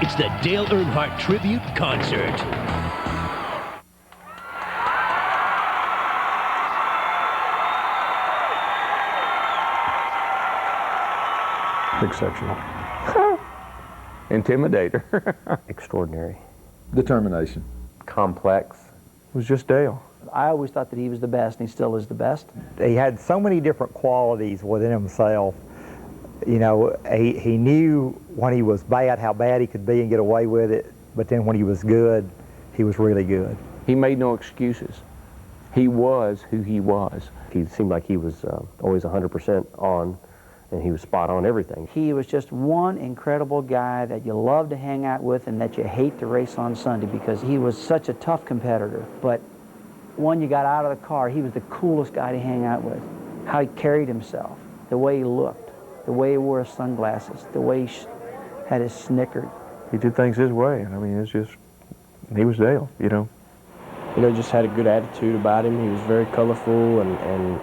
It's the Dale Earnhardt Tribute Concert. Exceptional. Intimidator. Extraordinary. Determination. Complex. It was just Dale. I always thought that he was the best, and he still is the best. He had so many different qualities within himself. You know, he knew when he was bad how bad he could be and get away with it, but then when he was good, he was really good. He made no excuses. He was who he was. He seemed like he was always 100% on, and he was spot on everything. He was just one incredible guy that you love to hang out with and that you hate to race on Sunday because he was such a tough competitor. But when you got out of the car, he was the coolest guy to hang out with. How he carried himself, the way he looked, the way he wore his sunglasses, the way he had his snicker. He did things his way. I mean, it's just, he was Dale, you know. You know, just had a good attitude about him. He was very colorful and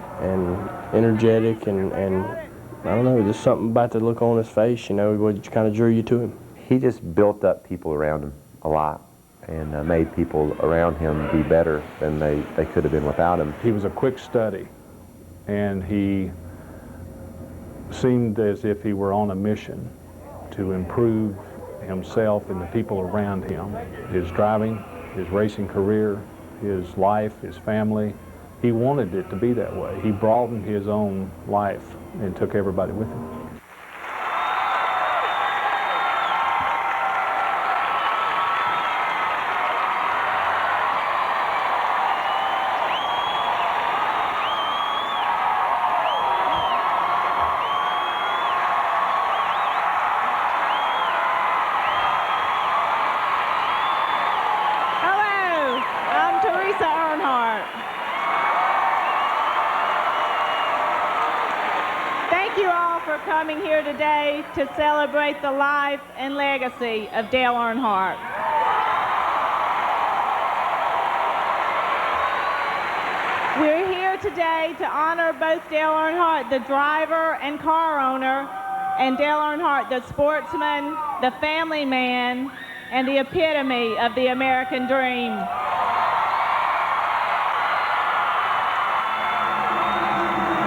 energetic and I don't know, just something about the look on his face, you know, which kind of drew you to him. He just built up people around him a lot and made people around him be better than they could have been without him. He was a quick study, and he seemed as if he were on a mission to improve himself and the people around him. His driving, his racing career, his life, his family. He wanted it to be that way. He broadened his own life and took everybody with him. Coming here today to celebrate the life and legacy of Dale Earnhardt. We're here today to honor both Dale Earnhardt, the driver and car owner, and Dale Earnhardt, the sportsman, the family man, and the epitome of the American dream.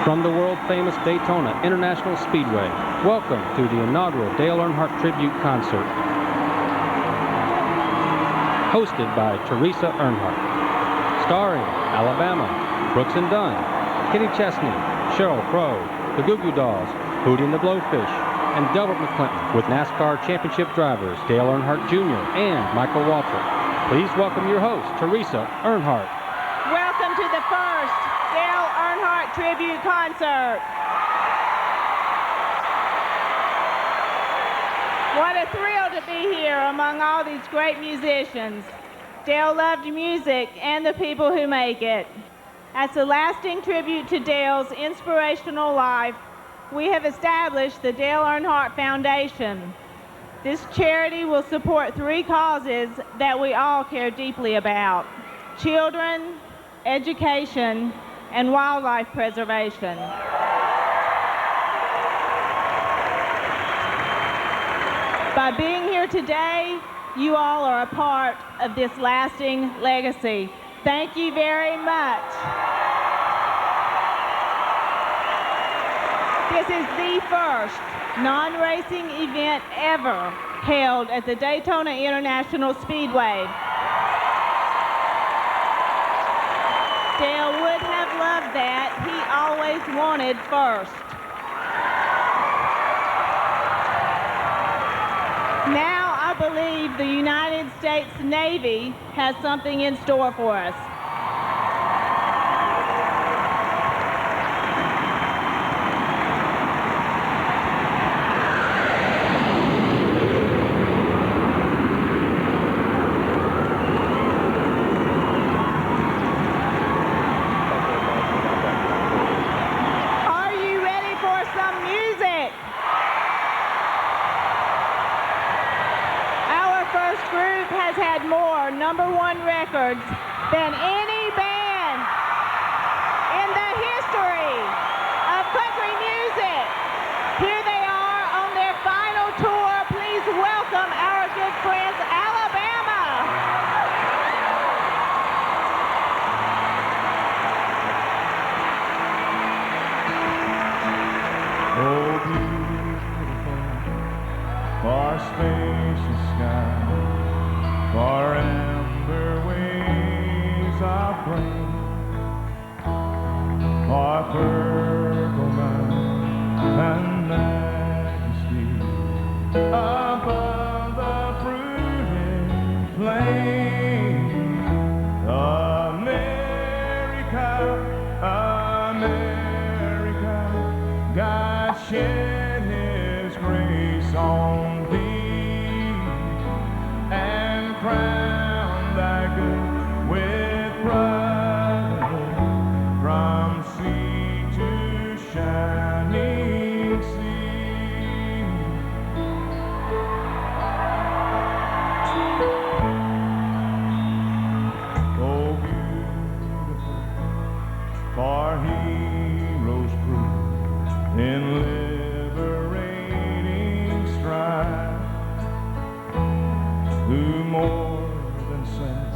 From the world-famous Daytona International Speedway, welcome to the inaugural Dale Earnhardt Tribute Concert. Hosted by Teresa Earnhardt. Starring Alabama, Brooks and Dunn, Kenny Chesney, Sheryl Crow, the Goo Goo Dolls, Hootie and the Blowfish, and Delbert McClinton with NASCAR championship drivers Dale Earnhardt Jr. and Michael Waltrip. Please welcome your host, Teresa Earnhardt. Welcome to the first Dale Earnhardt Tribute Concert. What a thrill to be here among all these great musicians. Dale loved music and the people who make it. As a lasting tribute to Dale's inspirational life, we have established the Dale Earnhardt Foundation. This charity will support 3 causes that we all care deeply about: children, education, and wildlife preservation. By being here today, you all are a part of this lasting legacy. Thank you very much. This is the first non-racing event ever held at the Daytona International Speedway. Dale would have loved that. He always wanted first. Now I believe the United States Navy has something in store for us. #1 records than any band in the history of country music. Here they are on their final tour. Please welcome our good friend gracious sky, for amber waves of flame, for purple mountains and majesty above the fruited plain. America, America, God shed His grace on thee and crowned thy good with brotherhood from sea to shining sea. Oh, beautiful, for heroes prove in liberating strife, who more than sent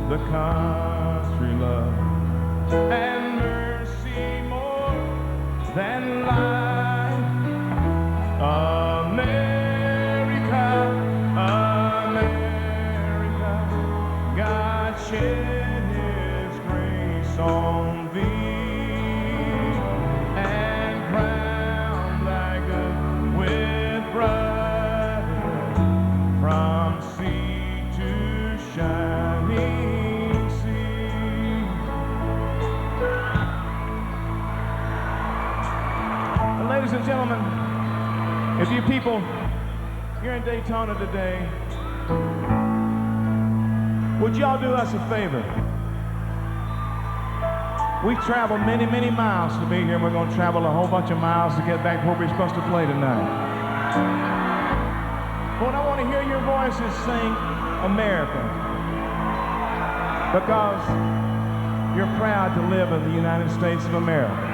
the country love and mercy more than life. America, America, God shed His grace on thee and crowned thy good with brotherhood from sea to shining sea. And ladies and gentlemen, if you people here in Daytona today, would y'all do us a favor? We've traveled many, many miles to be here, and we're going to travel a whole bunch of miles to get back where we're supposed to play tonight. But I want to hear your voices sing America, because you're proud to live in the United States of America.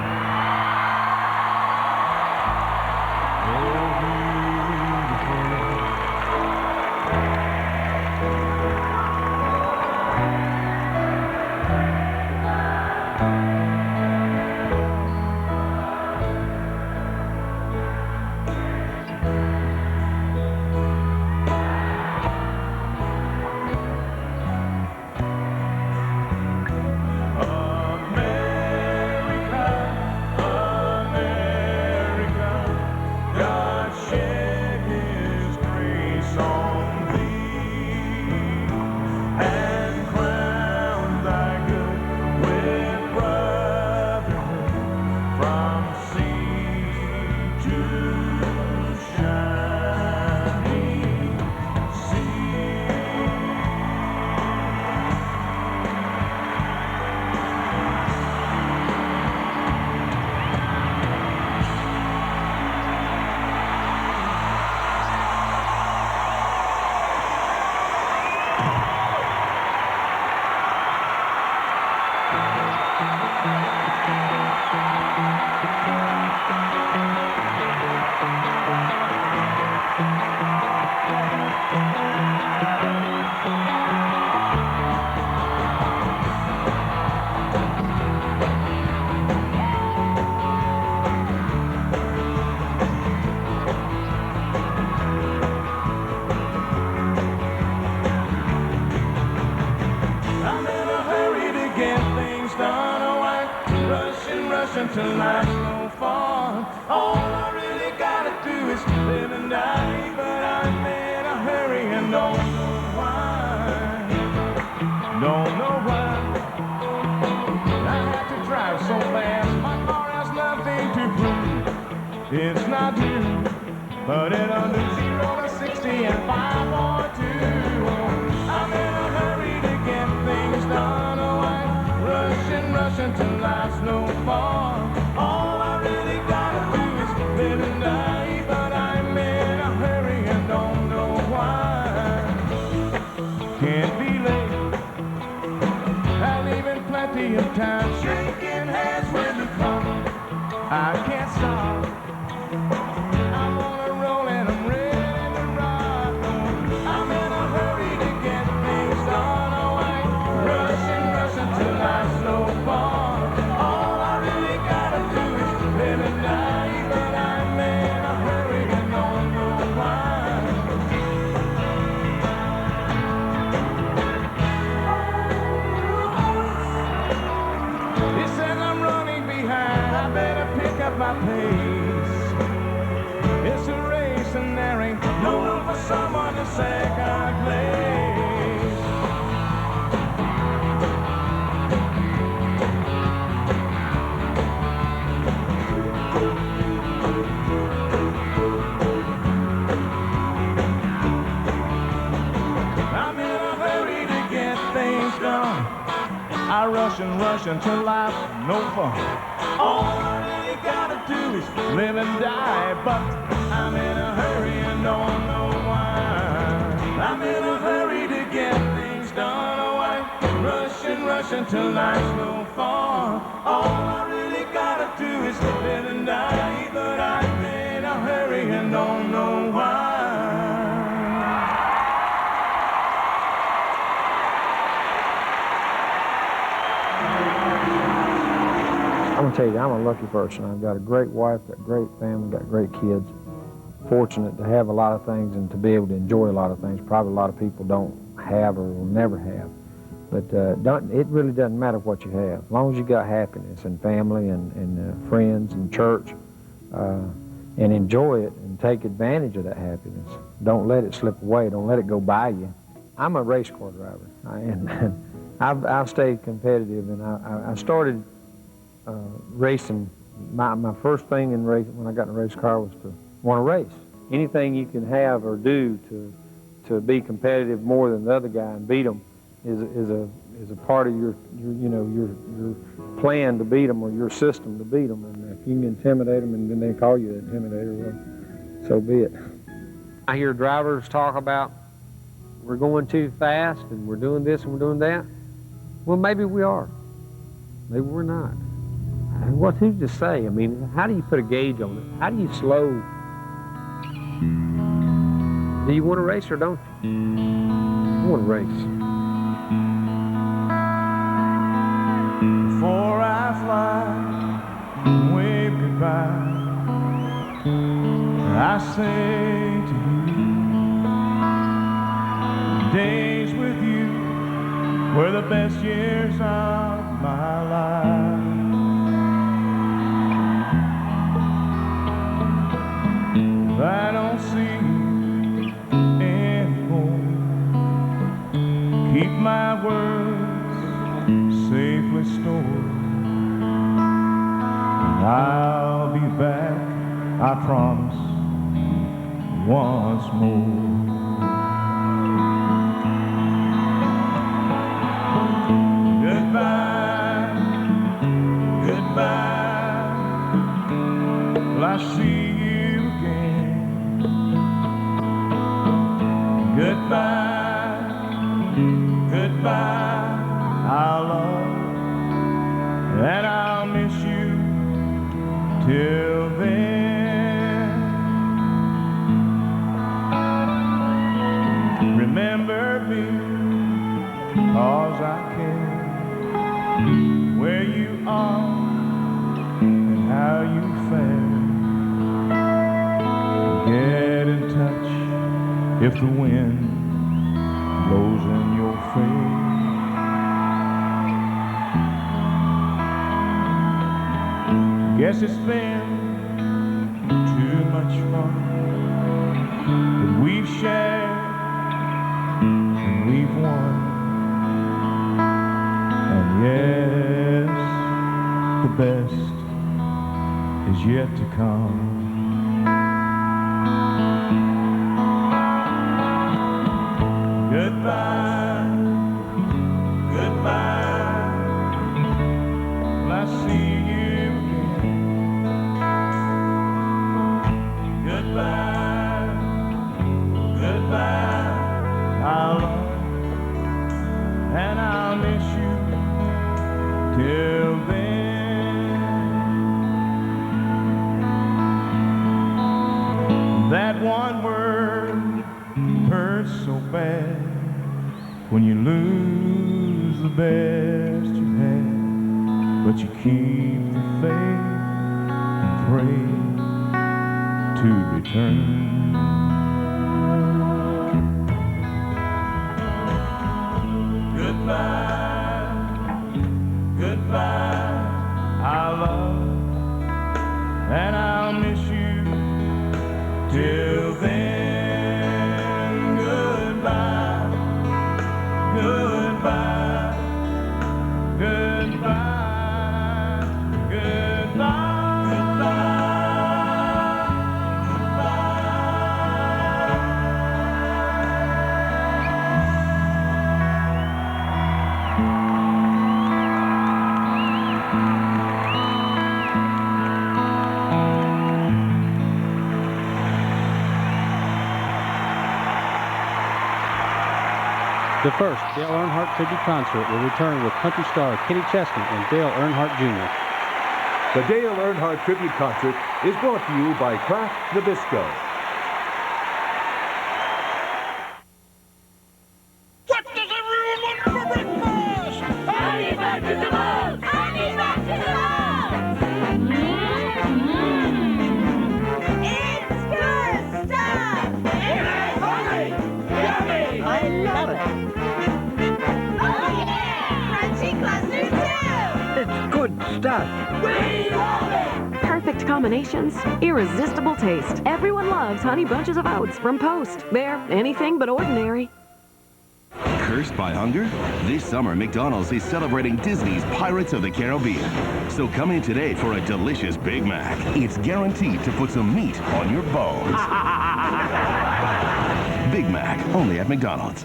Till I go far, all I really gotta do is live and die. But I'm in a hurry and don't know why. Don't know why I have to drive so fast. My car has nothing to prove. It's not new, but it'll do 0 to 60 in 5.2. I'm in a hurry to get things done. Oh, I rush until life's no far. All I really gotta do is live and die, but I'm in a hurry and don't know why. Can't be late, I'm leaving plenty of time. Shaking hands when you come, I can't stop. I'm on a roll and I'm ready to rock. I rush and rush until life's no fun. All I really gotta do is live and die, but I'm in a hurry and don't know why. I'm in a hurry to get things done. Oh, I rush and rush until life's no fun. All I really gotta do is live and die, but I'm in a hurry and don't know why. I'm gonna tell you, I'm a lucky person. I've got a great wife, got a great family, got great kids. Fortunate to have a lot of things and to be able to enjoy a lot of things. Probably a lot of people don't have or will never have. But it really doesn't matter what you have. As long as you got happiness and family and friends and church, and enjoy it and take advantage of that happiness. Don't let it slip away. Don't let it go by you. I'm a race car driver, and I've stayed competitive, and I started racing. My first thing in racing when I got in a race car was to want to race. Anything you can have or do to be competitive more than the other guy and beat them is a part of your plan to beat them or your system to beat them. And if you can intimidate them and then they call you an intimidator, well, so be it. I hear drivers talk about we're going too fast and we're doing this and we're doing that. Well, maybe we are. Maybe we're not. Who's to say? I mean, how do you put a gauge on it? How do you slow? Do you want to race or don't you? You want to race. Before I fly and wave goodbye, I say to you, days with you were the best years of my life. I don't see you anymore. Keep my words safely stored. And I'll be back, I promise, once more. Goodbye, goodbye, till I see you again. Goodbye, goodbye, I'll love and I'll miss you till then. Remember me, 'cause I care where you are and how you fare. Get in touch if the wind blows in your face. Guess it's been too much fun that we've shared and we've won. And yes, the best is yet to come. Goodbye, goodbye, till I see you again. Goodbye, goodbye, I'll love and I'll miss you till then. That one word hurts so bad when you lose the best you had, but you keep the faith and pray to return. Goodbye, goodbye, I'll love and I'll miss you till then. Goodbye, goodbye, goodbye, goodbye, goodbye. The first Dale Earnhardt tribute concert will return with country star Kenny Chesney and Dale Earnhardt Jr. The Dale Earnhardt tribute concert is brought to you by Kraft Nabisco. What does everyone want for breakfast? Honey Badger to love! Honey Badger to love! It's good stuff! It's hungry! Yummy! I love it. Oh yeah! Crunchy clusters too! It's good stuff. We love it! Perfect combinations, irresistible taste. Everyone loves Honey Bunches of Oats from Post. They're anything but ordinary. Cursed by hunger? This summer, McDonald's is celebrating Disney's Pirates of the Caribbean. So come in today for a delicious Big Mac. It's guaranteed to put some meat on your bones. Big Mac, only at McDonald's.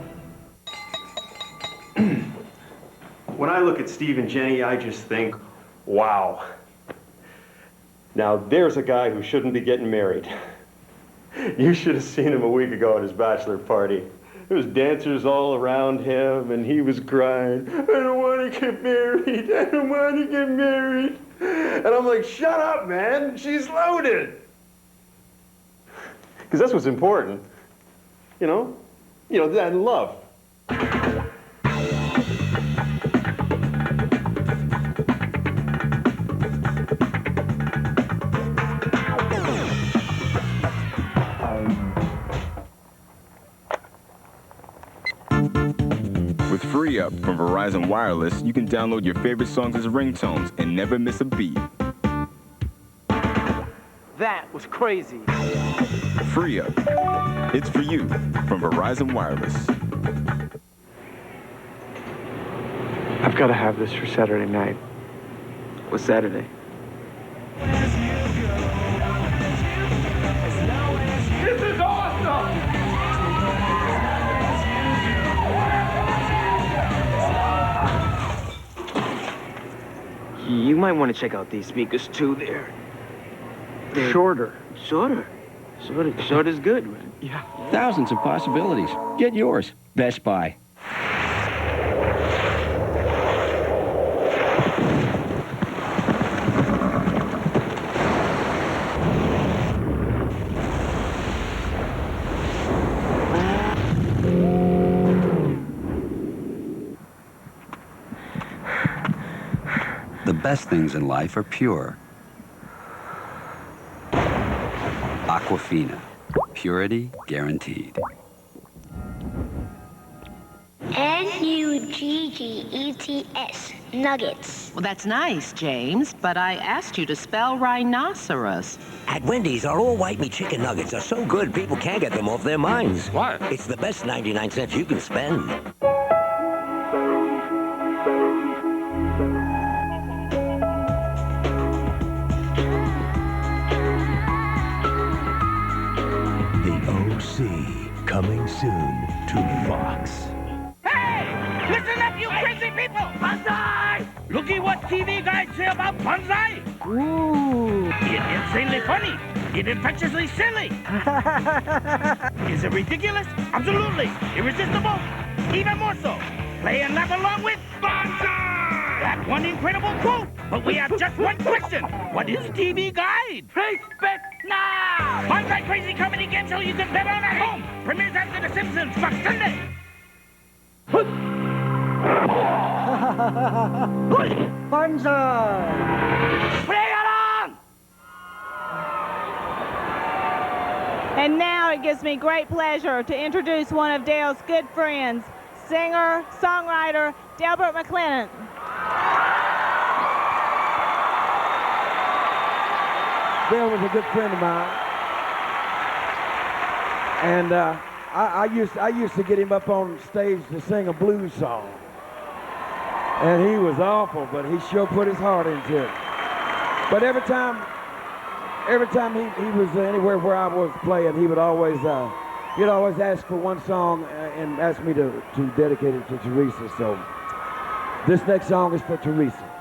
When I look at Steve and Jenny, I just think, wow. Now, there's a guy who shouldn't be getting married. You should have seen him a week ago at his bachelor party. There was dancers all around him, and he was crying, I don't want to get married. I don't want to get married. And I'm like, shut up, man. She's loaded. Because that's what's important. You know, that love. With Free Up from Verizon Wireless, you can download your favorite songs as ringtones and never miss a beat. That was crazy. Free Up. It's for you from Verizon Wireless. I've got to have this for Saturday night. What's Saturday? This is awesome! You might want to check out these speakers too. They're Shorter. Shorter is good. Yeah. Thousands of possibilities. Get yours. Best Buy. The best things in life are pure. Aquafina. Purity guaranteed. N-U-G-G-E-T-S. Nuggets. Well, that's nice, James, but I asked you to spell rhinoceros. At Wendy's, our all-white meat chicken nuggets are so good people can't get them off their minds. What? It's the best 99 cents you can spend. Coming soon to Fox. Hey! Listen up, you crazy people! Banzai! Looky what TV guides say about Banzai! Ooh! It's insanely funny. It's infectiously silly. Is it ridiculous? Absolutely. Irresistible? Even more so. Play and laugh along with Banzai! That one incredible quote! But we have just one question. What is TV Guide? Please bet now! Banzai Crazy Comedy Game Show you can bet on at home. Premieres after The Simpsons, Fox Sunday. Banzai! Play it on! And now it gives me great pleasure to introduce one of Dale's good friends, singer, songwriter, Delbert McClinton. Dale was a good friend of mine, and I used to get him up on stage to sing a blues song, and he was awful, but he sure put his heart into it. But every time he was anywhere where I was playing, he would always he'd always ask for one song and ask me to dedicate it to Teresa. So this next song is for Teresa.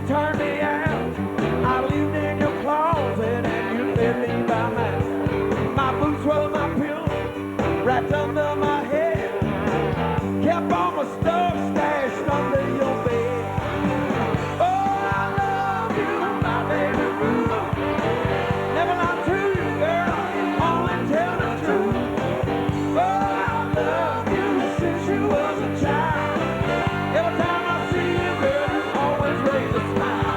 turned me out. I lived in your closet and you fed me by mouth. My boots were my pillow, wrapped under my head. Kept all my stuff stashed under your bed. Oh, I love you, my baby Ruth. Never lie to you, girl, only tell the truth. Oh, I love you since you was a child. Every time I see you, girl, you always raise a smile.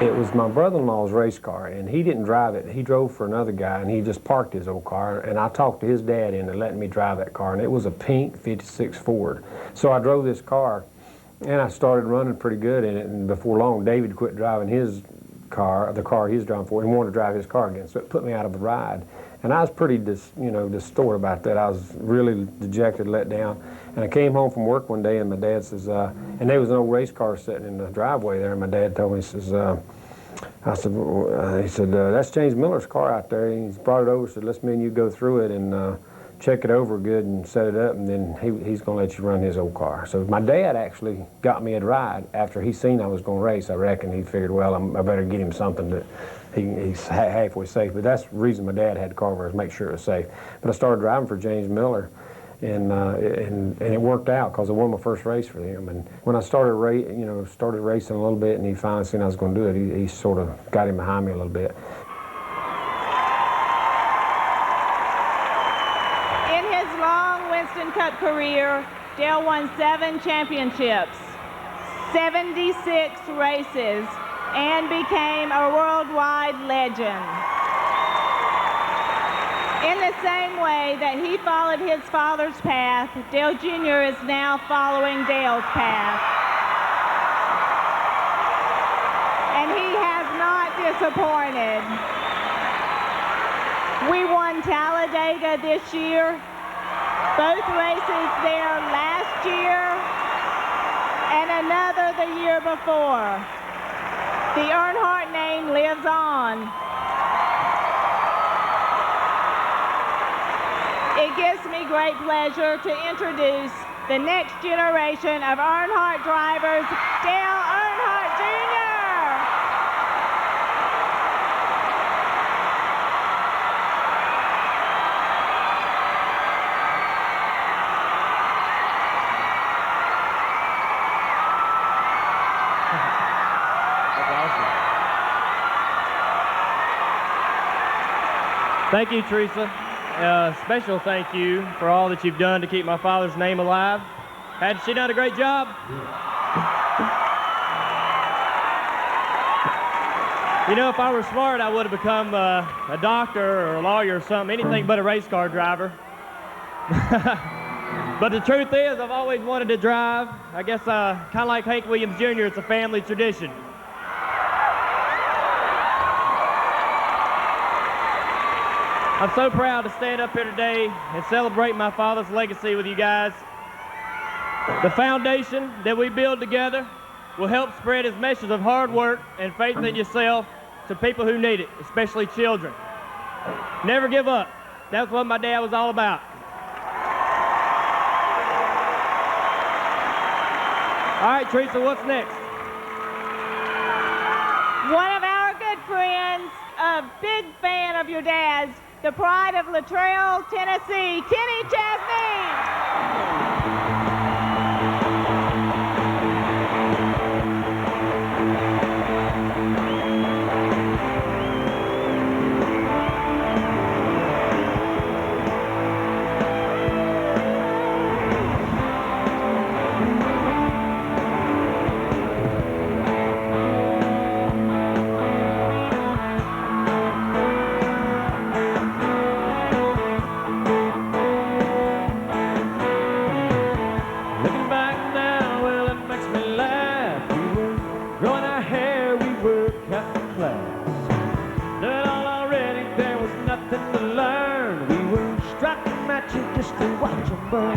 It was my brother-in-law's race car, and he didn't drive it. He drove for another guy, and he just parked his old car, and I talked to his dad into letting me drive that car, and it was a pink 56 Ford. So I drove this car, and I started running pretty good in it, and before long, David quit driving his car, the car he was driving for, and wanted to drive his car again, so it put me out of a ride. And I was pretty distraught about that. I was really dejected, let down. And I came home from work one day, and my dad says, and there was an old race car sitting in the driveway there, and my dad told me, he says, he said, that's James Miller's car out there. He's brought it over, said, let's me and you go through it and check it over good and set it up, and then he's going to let you run his old car. So my dad actually got me a ride after he seen I was going to race. I reckon he figured, well, I better get him something that he's halfway safe. But that's the reason my dad had the car, was make sure it was safe. But I started driving for James Miller, and it worked out because I won my first race for him. And when I started racing a little bit, and he finally seen I was going to do it, he sort of got him behind me a little bit. In his long Winston Cup career, Dale won 7 championships, 76 races, and became a worldwide legend. In the same way that he followed his father's path, Dale Jr. is now following Dale's path. And he has not disappointed. We won Talladega this year, both races there last year, and another the year before. The Earnhardt name lives on. It gives me great pleasure to introduce the next generation of Earnhardt drivers, Dale Earnhardt Jr. Thank you, Teresa. Special thank you for all that you've done to keep my father's name alive. Hadn't she done a great job? You know, if I were smart, I would have become a doctor or a lawyer or something, anything but a race car driver. But the truth is, I've always wanted to drive. I guess kind of like Hank Williams Jr., it's a family tradition. I'm so proud to stand up here today and celebrate my father's legacy with you guys. The foundation that we build together will help spread his message of hard work and faith in yourself to people who need it, especially children. Never give up. That's what my dad was all about. All right, Teresa, what's next? One of our good friends, a big fan of your dad's, the pride of Latrell, Tennessee, Kenny Chesney. to watch them burn.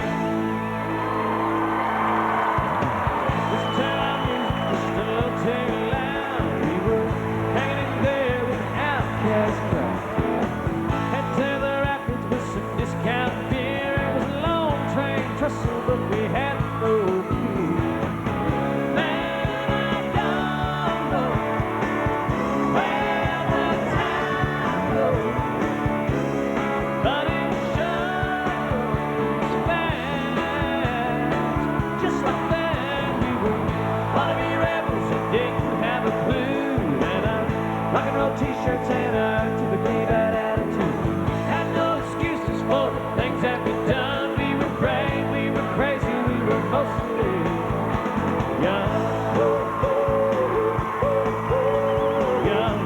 This town music just a little too loud. We were hanging in there with an outcast crowd. Head to the rapids with some discount beer. It was a long train trestle, but we had no fear. Man, I don't know where the time goes, but it sure goes fast. Just like that, we were wannabe rebels that didn't have a clue. And our rock and roll t-shirts and our typically bad attitude had no excuses for the things that we'd done. We were brave, we were crazy, we were mostly young. Young.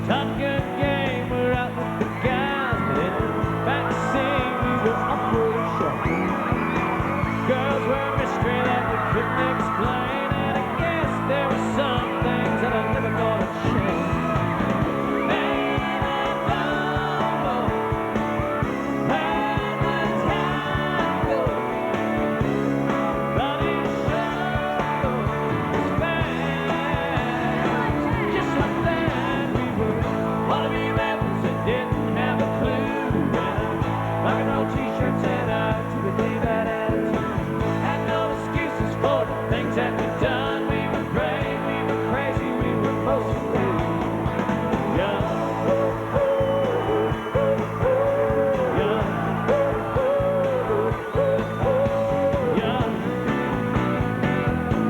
Top Gun game, we're out with the guys, but in the back scene we were awfully shy. Girls were a mystery that we couldn't explain, and I guess there were some things that I never gonna change. Man, I don't know where the time goes, but it sure goes fast. Just like that, we were wannabe rebels that didn't have a clue. Rock and roll t-shirts and our typically bad attitude had no excuses for the things that we'd done. We were brave, we were crazy, we were mostly young. Young. Young.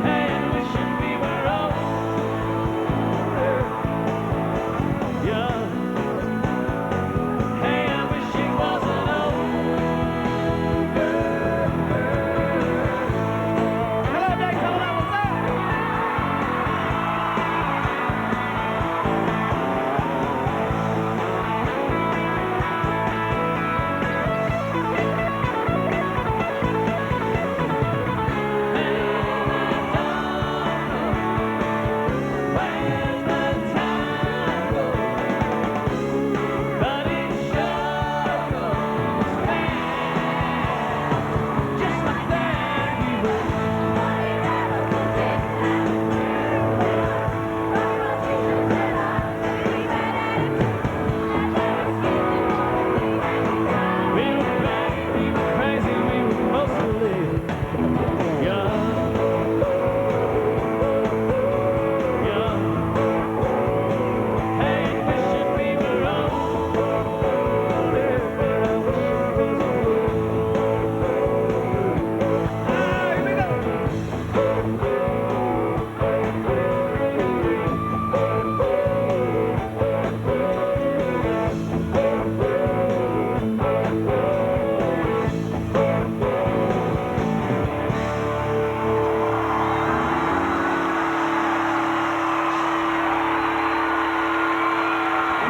Hey, I'm wishing we were older. Young. Hey, I wish it wasn't over. Hello, Daytona, what's up? Where's the time goes, but it sure goes fast. Just like that, we were we were brave, we were crazy, we were mostly young. Young. Hey, wishing we were older. I wish it was over. Here we go.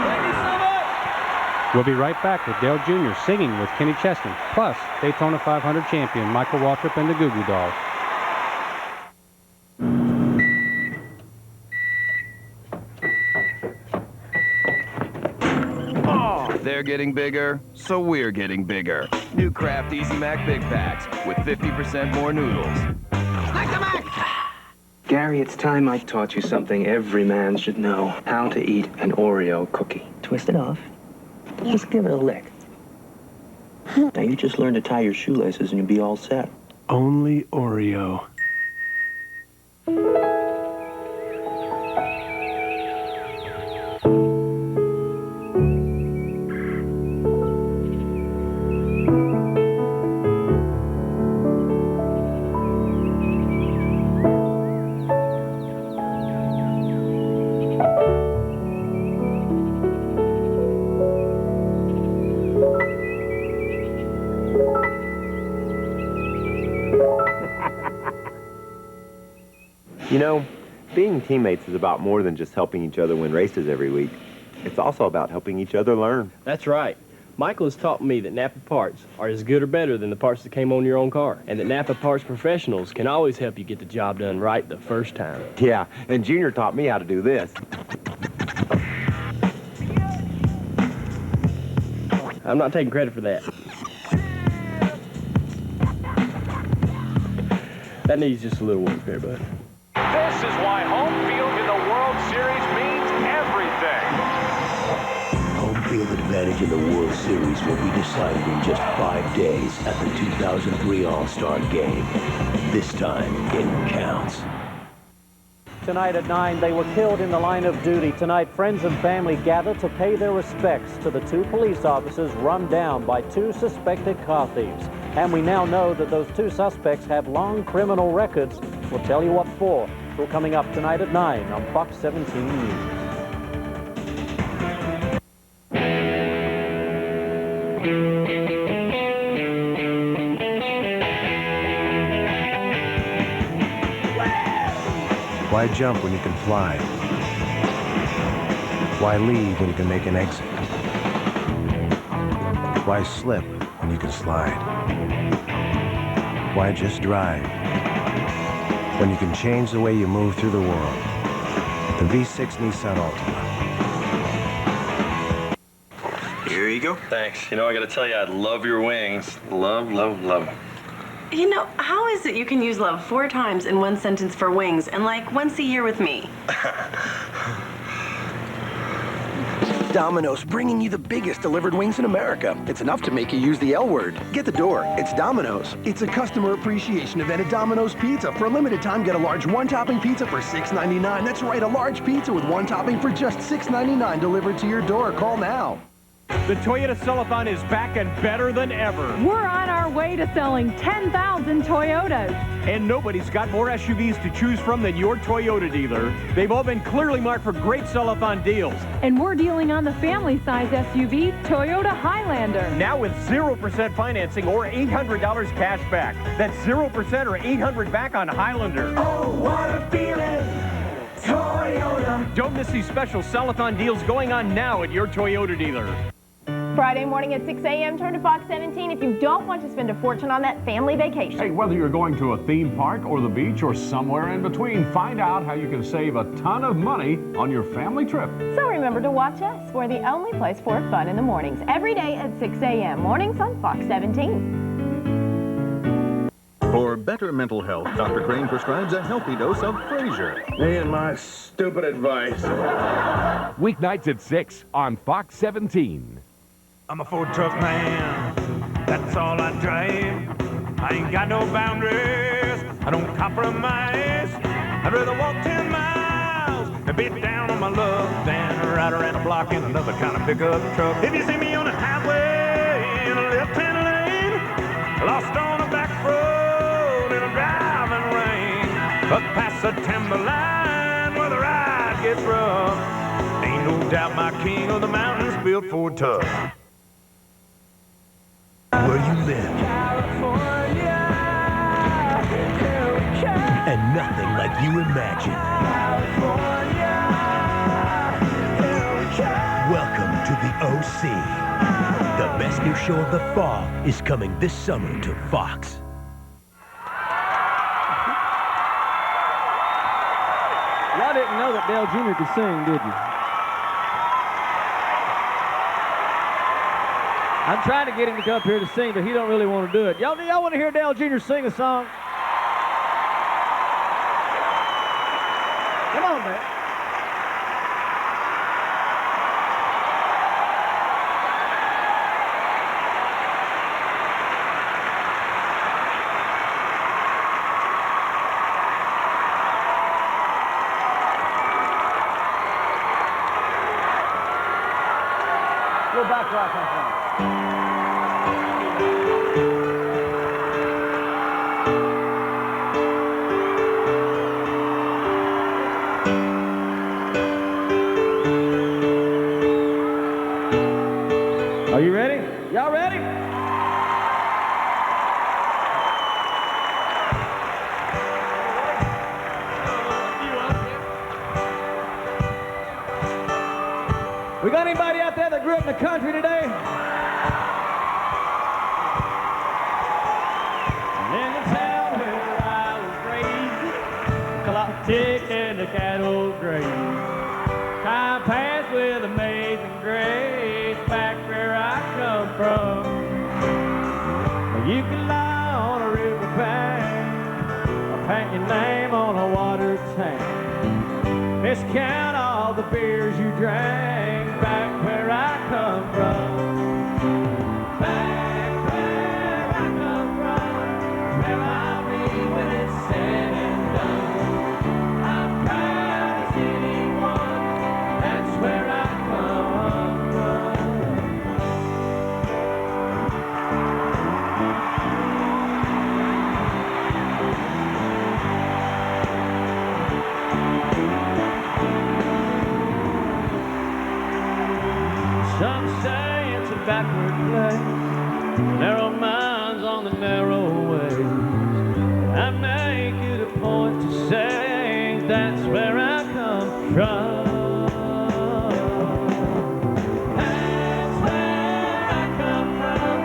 Thank you so much. We'll be right back with Dale Jr. singing with Kenny Chesney, plus Daytona 500 champion Michael Waltrip and the Goo Goo Dolls. They're getting bigger, so we're getting bigger. New Kraft Easy Mac Big Packs with 50% more noodles. Gary, it's time I taught you something every man should know. How to eat an Oreo cookie. Twist it off. Just give it a lick. Now you just learn to tie your shoelaces and you'll be all set. Only Oreo. You know, being teammates is about more than just helping each other win races every week. It's also about helping each other learn. That's right. Michael has taught me that Napa parts are as good or better than the parts that came on your own car, and that Napa parts professionals can always help you get the job done right the first time. Yeah, and Junior taught me how to do this. I'm not taking credit for that. That needs just a little work there, bud. This is why home field in the World Series means everything. Home field advantage in the World Series will be decided in just 5 days at the 2003 All-Star Game. This time, it counts. Tonight at 9, they were killed in the line of duty. Tonight, friends and family gather to pay their respects to the 2 police officers run down by 2 suspected car thieves. And we now know that those 2 suspects have long criminal records. We'll tell you what for. It's all coming up tonight at 9 on Fox 17 News. Why jump when you can fly? Why leave when you can make an exit? Why slip when you can slide? Why just drive when you can change the way you move through the world? The V6 Nissan Altima. Here you go. Thanks. You know, I gotta tell you, I love your wings. Love, love, love them. You know, how is it you can use love 4 times in one sentence for wings and like once a year with me? Domino's, bringing you the biggest delivered wings in America. It's enough to make you use the L word. Get the door. It's Domino's. It's a customer appreciation event at Domino's Pizza. For a limited time, get a large 1-topping pizza for $6.99. That's right, a large pizza with 1 topping for just $6.99 delivered to your door. Call now. The Toyota Sell-a-thon is back and better than ever. We're on our way to selling 10,000 Toyotas. And nobody's got more SUVs to choose from than your Toyota dealer. They've all been clearly marked for great sell-a-thon deals. And we're dealing on the family-size SUV, Toyota Highlander. Now with 0% financing or $800 cash back. That's 0% or $800 back on Highlander. Oh, what a feeling! Toyota! Don't miss these special sell-a-thon deals going on now at your Toyota dealer. Friday morning at 6 a.m. Turn to Fox 17 if you don't want to spend a fortune on that family vacation. Hey, whether you're going to a theme park or the beach or somewhere in between, find out how you can save a ton of money on your family trip. So remember to watch us. We're the only place for fun in the mornings, every day at 6 a.m. Mornings on Fox 17. For better mental health, Dr. Crane prescribes a healthy dose of Frasier. Me and my stupid advice. Weeknights at 6 on Fox 17. I'm a Ford truck man, that's all I drive. I ain't got no boundaries, I don't compromise. I'd rather walk 10 miles and beat down on my luck than ride around a block in another kind of pickup truck. If you see me on the highway in a left-hand lane, lost on a back road in a driving rain, up past the timberline where the ride gets rough, ain't no doubt my king of the mountains built Ford tough. Where you live. California, and nothing like you imagine. California, welcome to the OC. The best new show of the fall is coming this summer to Fox. Y'all didn't know that Dale Jr. could sing, did you? I'm trying to get him to come up here to sing, but he don't really want to do it. Y'all want to hear Dale Jr. sing a song? Come on, man. Go back where I come from. Are you ready? Y'all ready? We got anybody out there that grew up in the country today? You can lie on a river bank, or paint your name on a water tank. Miscount all the beers you drank back where I come from. Back where I come from, where I'll be when it's said and done. I'm proud as anyone, that's where I come from. Some say it's a backward place, narrow minds on the narrow ways. I make it a point to say that's where I come from. That's where I come from,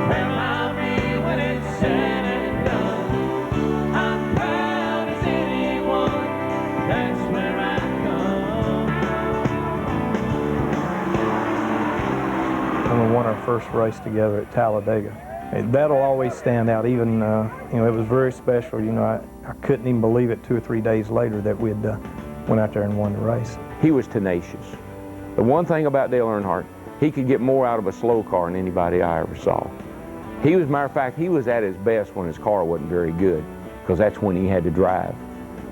where I'll be when it's said and done. I'm proud as anyone, that's where I come when we won our first race together at Talladega. That'll always stand out. Even, you know, it was very special. You know, I couldn't even believe it 2 or 3 days later that we'd went out there and won the race. He was tenacious. The one thing about Dale Earnhardt, he could get more out of a slow car than anybody I ever saw. He was, matter of fact, he was at his best when his car wasn't very good, because that's when he had to drive.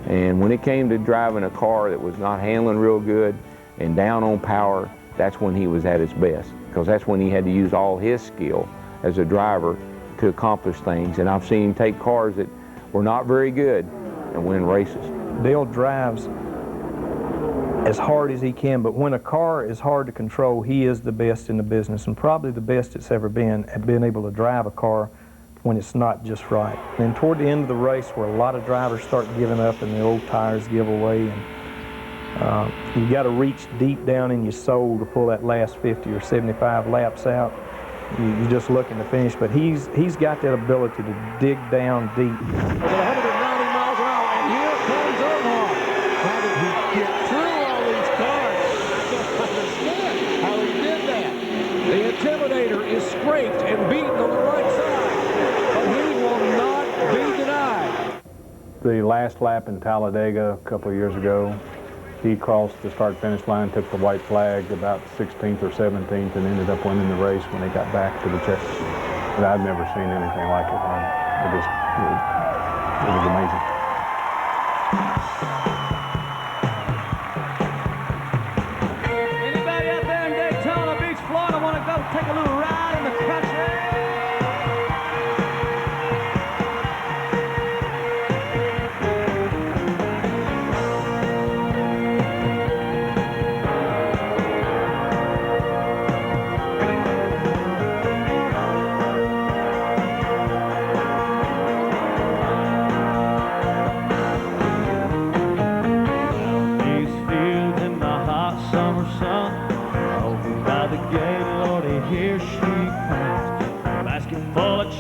And when it came to driving a car that was not handling real good and down on power, that's when he was at his best, because that's when he had to use all his skill as a driver to accomplish things. And I've seen him take cars that were not very good and win races. Dale drives as hard as he can, but when a car is hard to control, he is the best in the business, and probably the best it's ever been at being able to drive a car when it's not just right. And toward the end of the race, where a lot of drivers start giving up and the old tires give away, and you got to reach deep down in your soul to pull that last 50 or 75 laps out. You're just looking to finish, but he's got that ability to dig down deep. With 190 miles an hour, and here comes Earnhardt. How did he get through all these cars? I don't understand how he did that. The Intimidator is scraped and beaten on the right side, but he will not be denied. The last lap in Talladega a couple of years ago, he crossed the start-finish line, took the white flag about 16th or 17th, and ended up winning the race when he got back to the check. But I've never seen anything like it. It was amazing. Anybody out there in Daytona Beach, Florida, want to go take a little ride in the country?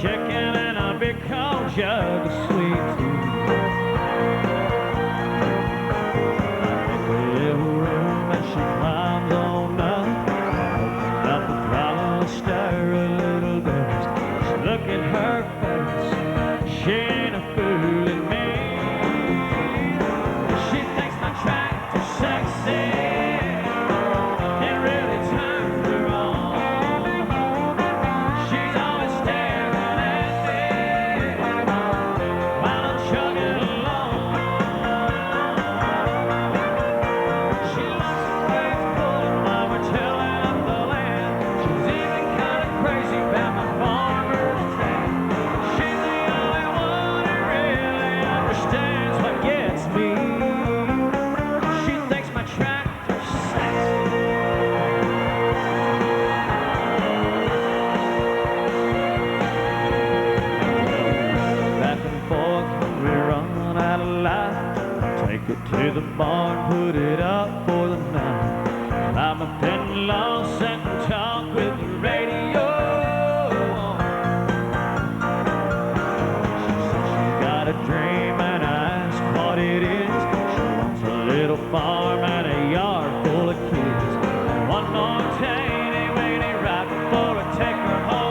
Chicken and a big cold jug of sweet tea. Make a little room and she climbs on up. Open up the throttle, stir a little dust. Just look at her face, she ain't a fooling me. She thinks my tractor's sexy. To the barn, put it up for the night. I'm a thin long sit and talk with the radio. She said she's got a dream and I asked what it is. She wants a little farm and a yard full of kids. And one more teeny weeny right before I take her home.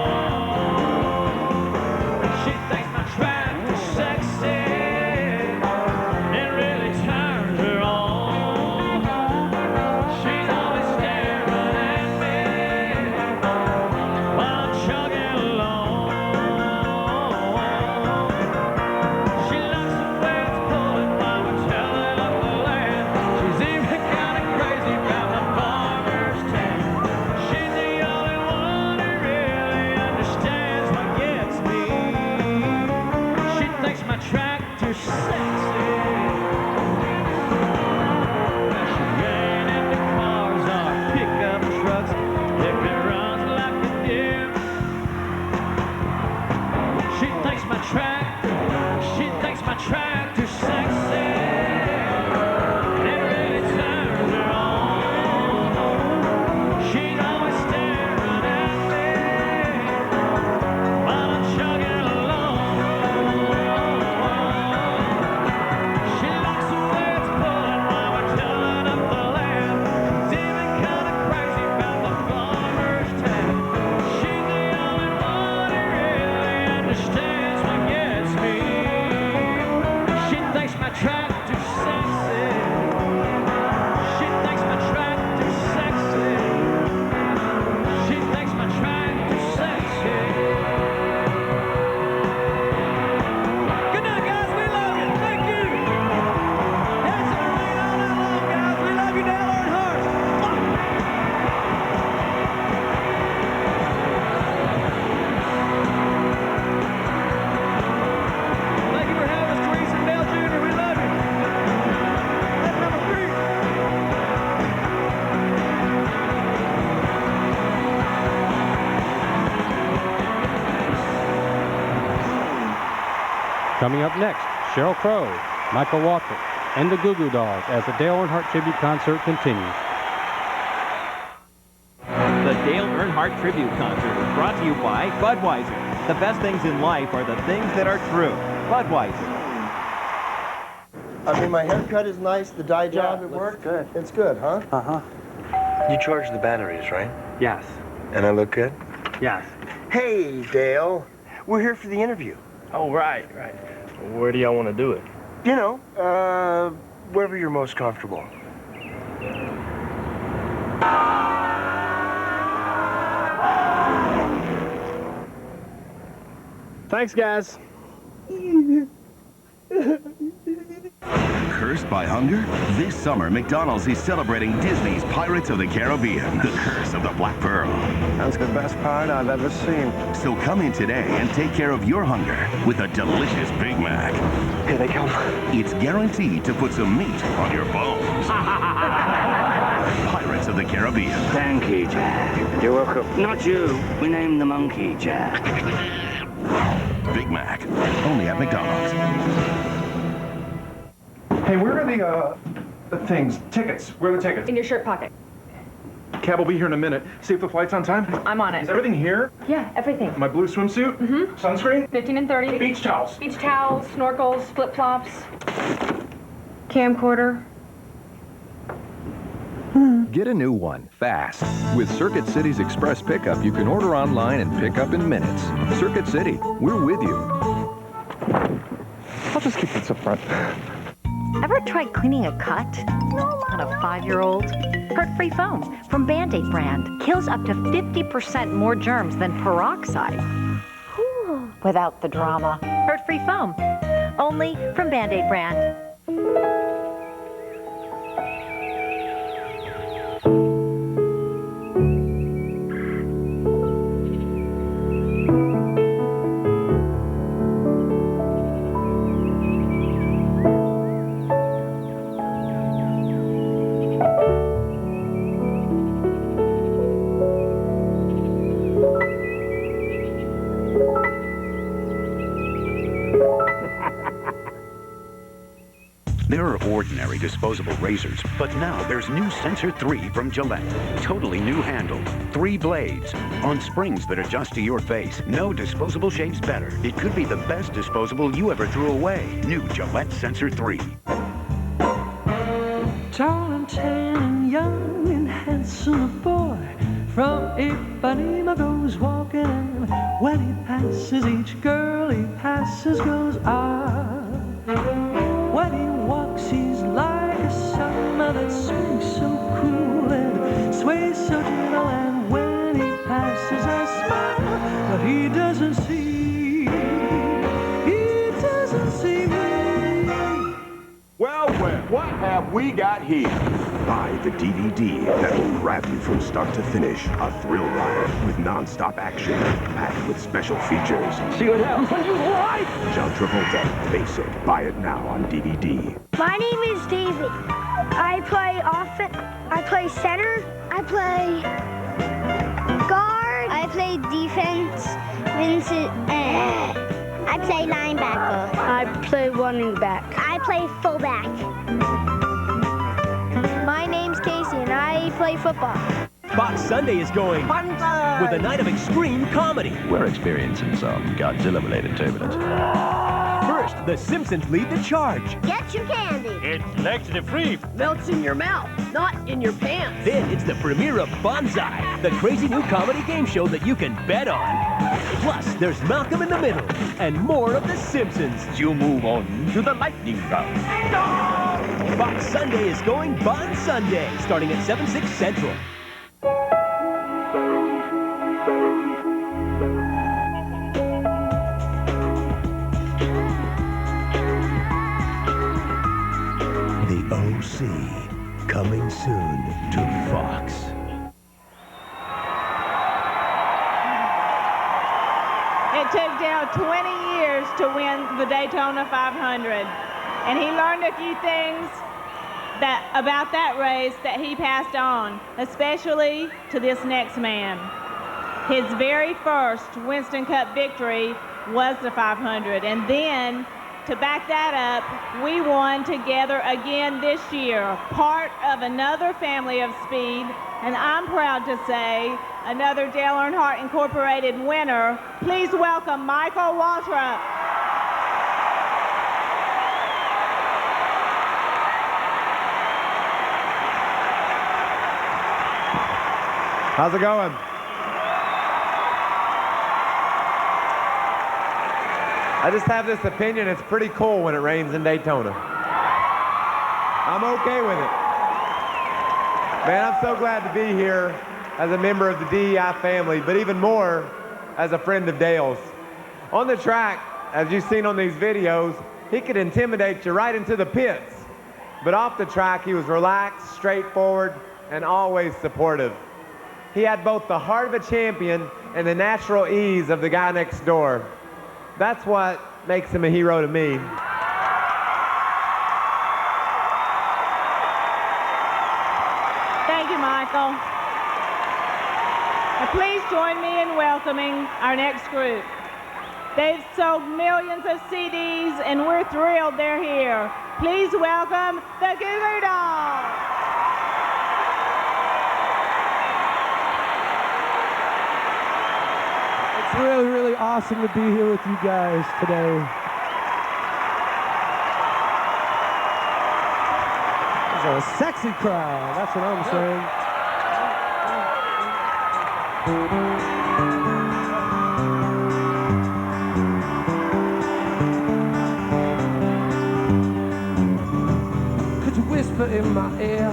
Coming up next, Sheryl Crow, Michael Waltrip, and the Goo Goo Dolls as the Dale Earnhardt Tribute Concert continues. The Dale Earnhardt Tribute Concert is brought to you by Budweiser. The best things in life are the things that are true. Budweiser. I mean, my haircut is nice. The dye job, it worked? Good. It's good, huh? Uh-huh. You charge the batteries, right? Yes. And I look good? Yes. Hey, Dale. We're here for the interview. Oh, right. Where do y'all want to do it? You know, wherever you're most comfortable. Thanks, guys. Cursed by hunger? This summer, McDonald's is celebrating Disney's Pirates of the Caribbean, The Curse of the Black Pearl. That's the best pirate I've ever seen. So come in today and take care of your hunger with a delicious Big Mac. Here they come. It's guaranteed to put some meat on your bones. Pirates of the Caribbean. Thank you, Jack. You're welcome. Not you. We named the monkey, Jack. Big Mac. Only at McDonald's. Hey, where are the things? Tickets. Where are the tickets? In your shirt pocket. Cab will be here in a minute. See if the flight's on time. I'm on it. Is everything here? Yeah, everything. My blue swimsuit? Mm-hmm. Sunscreen? 15 and 30. Beach towels. Beach towels, snorkels, flip-flops. Camcorder. Get a new one, fast. With Circuit City's Express Pickup, you can order online and pick up in minutes. Circuit City, we're with you. I'll just keep this up front. Ever tried cleaning a cut on a 5-year-old? Hurt-free foam from Band-Aid brand kills up to 50% more germs than peroxide. Without the drama. Hurt-free foam, only from Band-Aid brand. There are ordinary disposable razors, but now there's new Sensor 3 from Gillette. Totally new handle, 3 blades, on springs that adjust to your face. No disposable shaves better. It could be the best disposable you ever threw away. New Gillette Sensor 3. Tall and tan and young and handsome a boy from Ipanema goes walking, and when he passes each girl he passes goes ah. When he walks, he's like a summer that swings so cool and sways so gentle. And when he passes, I smile, but he doesn't see me. Well, what have we got here? Buy the DVD that'll grab you from start to finish. A thrill ride with non-stop action, packed with special features. See what happens when you lie? John Travolta, Face It. Buy it now on DVD. My name is David. I play offense. I play center. I play guard. I play defense. Vincent. I play linebacker. I play running back. I play fullback. My name's Casey, and I play football. Fox Sunday is going with a night of extreme comedy. We're experiencing some Godzilla-related turbulence. First, the Simpsons lead the charge. Get your candy. It's laxative free. Melts in your mouth, not in your pants. Then it's the premiere of Bonsai, the crazy new comedy game show that you can bet on. Plus, there's Malcolm in the Middle and more of the Simpsons. You move on to the lightning round. Fox Sunday is going Bon Sunday, starting at 7/6 Central. The OC, coming soon to Fox. It took Dale 20 years to win the Daytona 500, and he learned a few things about that race that he passed on, especially to this next man. His very first Winston Cup victory was the 500, and then to back that up, we won together again this year, part of another family of speed, and I'm proud to say another Dale Earnhardt Incorporated winner. Please welcome Michael Waltrip. How's it going? I just have this opinion, it's pretty cool when it rains in Daytona. I'm okay with it. Man, I'm so glad to be here as a member of the DEI family, but even more as a friend of Dale's. On the track, as you've seen on these videos, he could intimidate you right into the pits. But off the track, he was relaxed, straightforward, and always supportive. He had both the heart of a champion and the natural ease of the guy next door. That's what makes him a hero to me. Thank you, Michael. Now please join me in welcoming our next group. They've sold millions of CDs, and we're thrilled they're here. Please welcome the Goo Goo Dolls. It's really, really awesome to be here with you guys today. It's a sexy crowd, that's what I'm saying. Could you whisper in my ear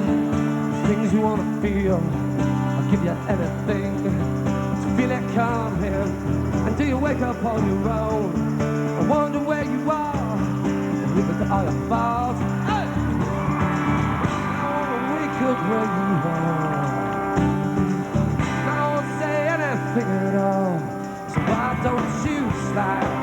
things you want to feel? I'll give you anything to feel it coming. And do you wake up on your own? I wonder where you are. Look at all your faults. Hey! I wanna wake up where you are. I won't say anything at all. So why don't you slide?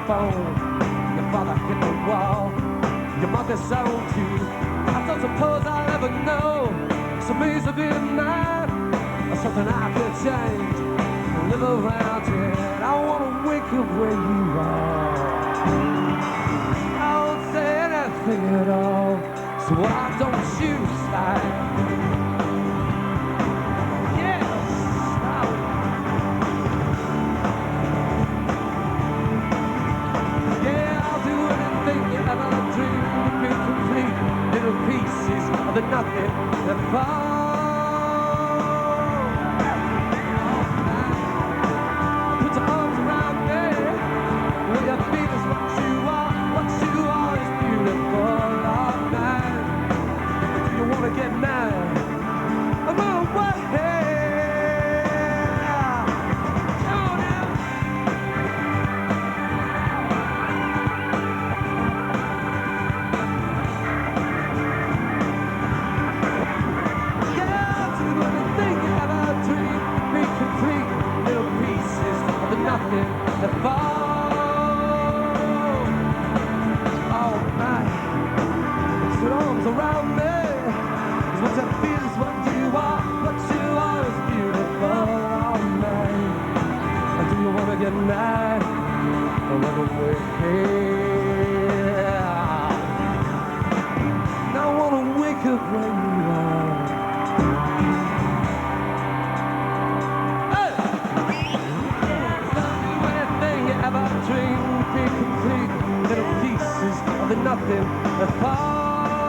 Your father hit the wall, your mother sold you. I don't suppose I'll ever know some ways of being mine, or something I could change and live around it. I wanna wake up where you are. I won't say anything at all, so why don't you slide? The nothing that falls. Put your arms around me. What you feel is what you are. What you are is beautiful all night. Do you want to get mad? I'm on away. The fall. Oh my, put arms around me. Cause what you feel is what you are. What you are is beautiful all night. And do you wanna get mad or run away? Now I wanna wake up where you are. Nothing that fall.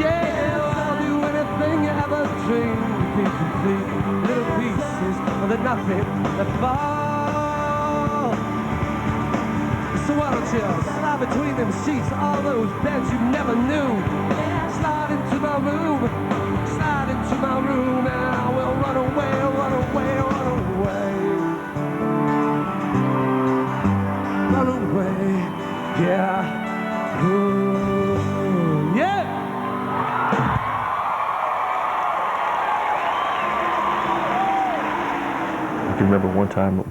Yeah, I'll do anything you ever dream to be complete. Little pieces of the nothing that fall. So why don't you slide between them sheets, all those beds you never knew. Slide into my room, slide into my room, and I will run away, run away, run away. Run away. Yeah. Ooh, yeah. remember one time,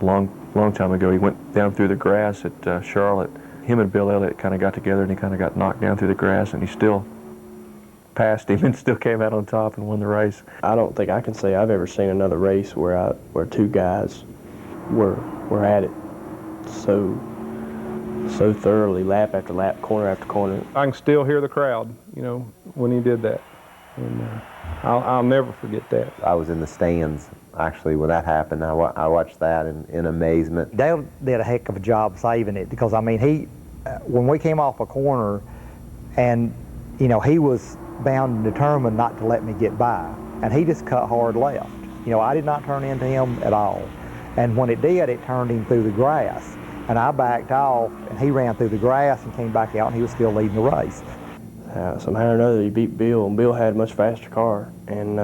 long time ago, he went down through the grass at Charlotte. Him and Bill Elliott kind of got together, and he kind of got knocked down through the grass, and he still passed him and still came out on top and won the race. I don't think I can say I've ever seen another race where two guys were at it so thoroughly, lap after lap, corner after corner. I can still hear the crowd, you know, when he did that. And I'll never forget that. I was in the stands, actually, when that happened. I watched that in amazement. Dale did a heck of a job saving it because, I mean, when we came off a corner and, you know, he was bound and determined not to let me get by. And he just cut hard left. You know, I did not turn into him at all. And when it did, it turned him through the grass. And I backed off, and he ran through the grass and came back out, and he was still leading the race. Somehow or another, he beat Bill, and Bill had a much faster car. And,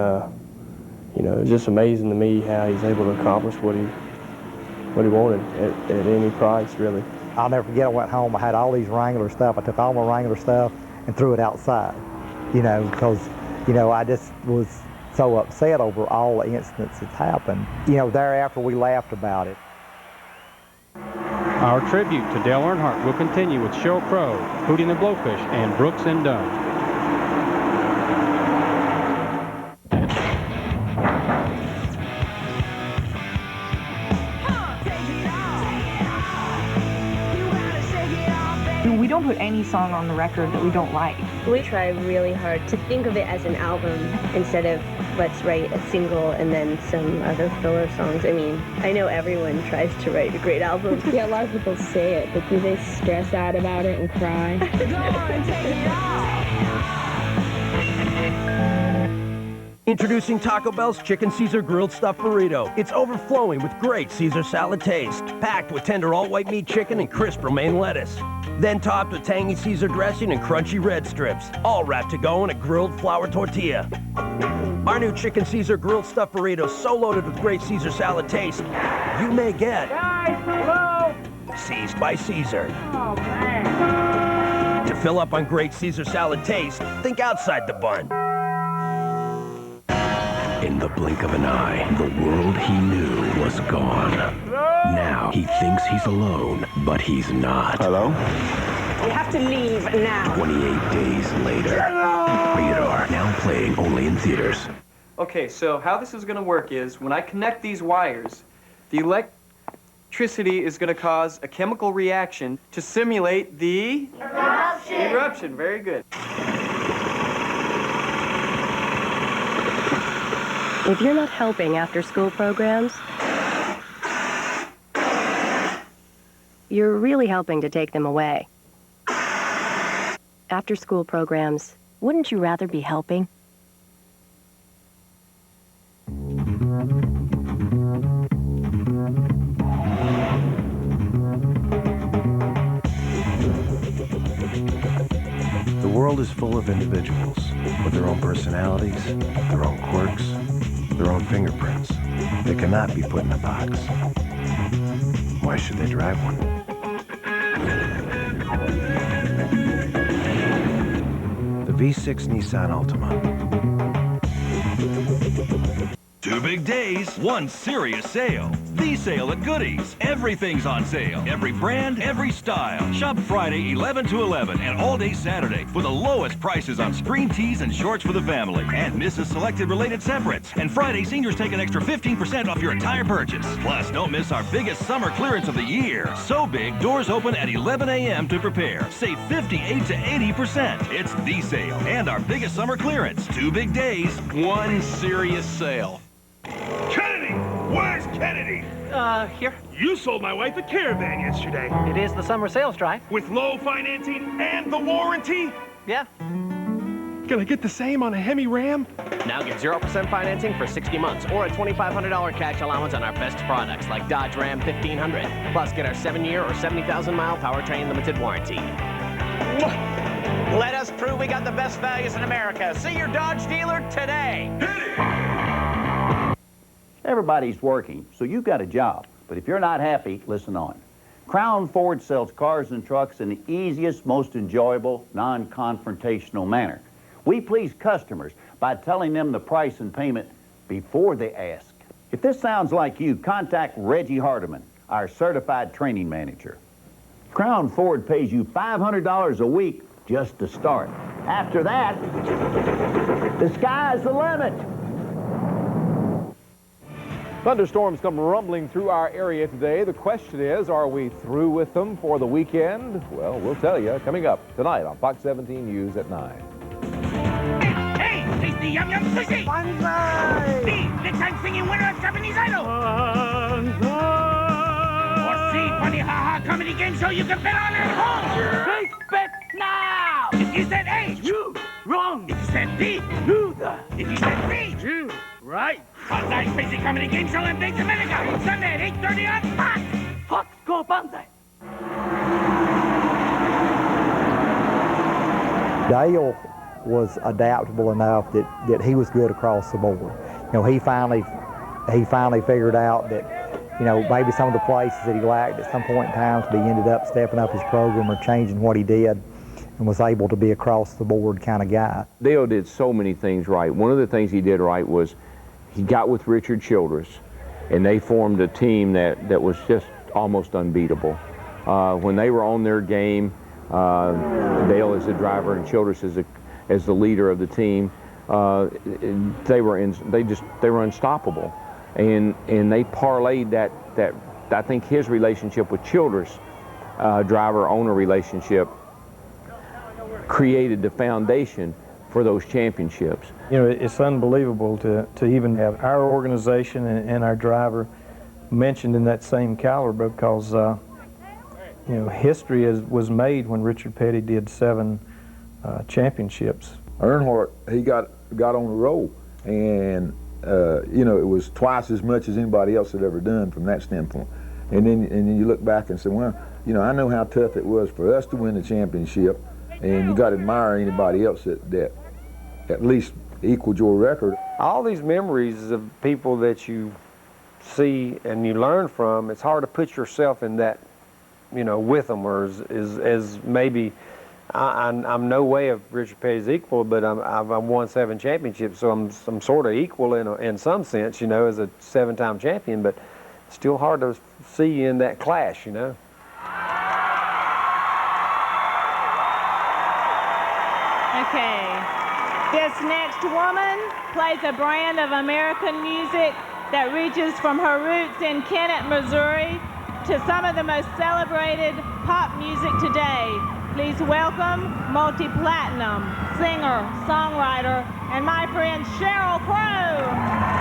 you know, it's just amazing to me how he's able to accomplish what he wanted at any price, really. I'll never forget, I went home, I had all these Wrangler stuff. I took all my Wrangler stuff and threw it outside, you know, because, you know, I just was so upset over all the incidents that happened. You know, thereafter we laughed about it. Our tribute to Dale Earnhardt will continue with Sheryl Crow, Hootie and the Blowfish, and Brooks and Dunn. We don't put any song on the record that we don't like. We try really hard to think of it as an album instead of let's write a single and then some other filler songs. I mean, I know everyone tries to write a great album. Yeah, a lot of people say it, but do they stress out about it and cry? Introducing Taco Bell's Chicken Caesar Grilled Stuffed Burrito. It's overflowing with great Caesar salad taste, packed with tender all-white meat chicken and crisp romaine lettuce. Then topped with tangy Caesar dressing and crunchy red strips, all wrapped to go in a grilled flour tortilla. Our new Chicken Caesar Grilled Stuffed Burrito is so loaded with great Caesar salad taste, you may get seized by Caesar. Oh, man. To fill up on great Caesar salad taste, think outside the bun. In the blink of an eye, the world he knew was gone. Now he thinks he's alone, but he's not. Hello? We have to leave now. 28 days later. Rated R, now playing only in theaters. Okay, so how this is going to work is when I connect these wires, the electricity is going to cause a chemical reaction to simulate the eruption. Very good. If you're not helping after-school programs, you're really helping to take them away. After-school programs, wouldn't you rather be helping? The world is full of individuals with their own personalities, their own quirks, their own fingerprints. They cannot be put in a box. Why should they drive one? The V6 Nissan Altima. 2 big days, 1 serious sale. The sale at Goodies. Everything's on sale. Every brand, every style. Shop Friday 11 to 11 and all day Saturday for the lowest prices on screen tees and shorts for the family. And Mrs. Selected related separates. And Friday, seniors take an extra 15% off your entire purchase. Plus, don't miss our biggest summer clearance of the year. So big, doors open at 11 a.m. to prepare. Save 58 to 80%. It's the sale and our biggest summer clearance. 2 big days, 1 serious sale. Kennedy! Where's Kennedy? Here. You sold my wife a Caravan yesterday. It is the summer sales drive. With low financing and the warranty? Yeah. Can I get the same on a Hemi Ram? Now get 0% financing for 60 months or a $2,500 cash allowance on our best products like Dodge Ram 1500. Plus get our 7-year or 70,000-mile powertrain limited warranty. Let us prove we got the best values in America. See your Dodge dealer today. Everybody's working, so you've got a job. But if you're not happy, listen on. Crown Ford sells cars and trucks in the easiest, most enjoyable, non-confrontational manner. We please customers by telling them the price and payment before they ask. If this sounds like you, contact Reggie Hardiman, our certified training manager. Crown Ford pays you $500 a week just to start. After that, the sky's the limit. Thunderstorms come rumbling through our area today. The question is, are we through with them for the weekend? Well, we'll tell you coming up tonight on Fox 17 News at 9. Hey, tasty yum yum sushi! Banzai! See, next time singing winner of Japanese Idol! Banzai! Or see funny ha-ha comedy game show you can bet on at home! Take bet now! If you said A, you wrong. If you said B, you the. If you said C, you right. Banzai's crazy comedy game show in Big Dominica, Sunday at 8:30 on Fox! Fox go Banzai! Dale was adaptable enough that he was good across the board. You know, he finally figured out that, you know, maybe some of the places that he lacked at some point in time, but he ended up stepping up his program or changing what he did and was able to be across the board kind of guy. Dale did so many things right. One of the things he did right was he got with Richard Childress, and they formed a team that was just almost unbeatable. When they were on their game, Dale as the driver and Childress as the leader of the team, they were unstoppable, and they parlayed that I think his relationship with Childress, driver-owner relationship, created the foundation for those championships. You know, it's unbelievable to even have our organization and our driver mentioned in that same caliber, because you know, history was made when Richard Petty did 7 championships. Earnhardt, he got on the roll, and you know, it was twice as much as anybody else had ever done from that standpoint. And then you look back and say, well, you know, I know how tough it was for us to win the championship, and you got to admire anybody else that at least equaled your record. All these memories of people that you see and you learn from, it's hard to put yourself in that, you know, with them, or as maybe, I'm no way of Richard Petty's equal, but I've won 7 championships, so I'm sort of equal in some sense, you know, as a 7-time champion, but still hard to see you in that clash, you know. Okay, this next woman plays a brand of American music that reaches from her roots in Kennett, Missouri, to some of the most celebrated pop music today. Please welcome multi-platinum singer, songwriter, and my friend Sheryl Crow.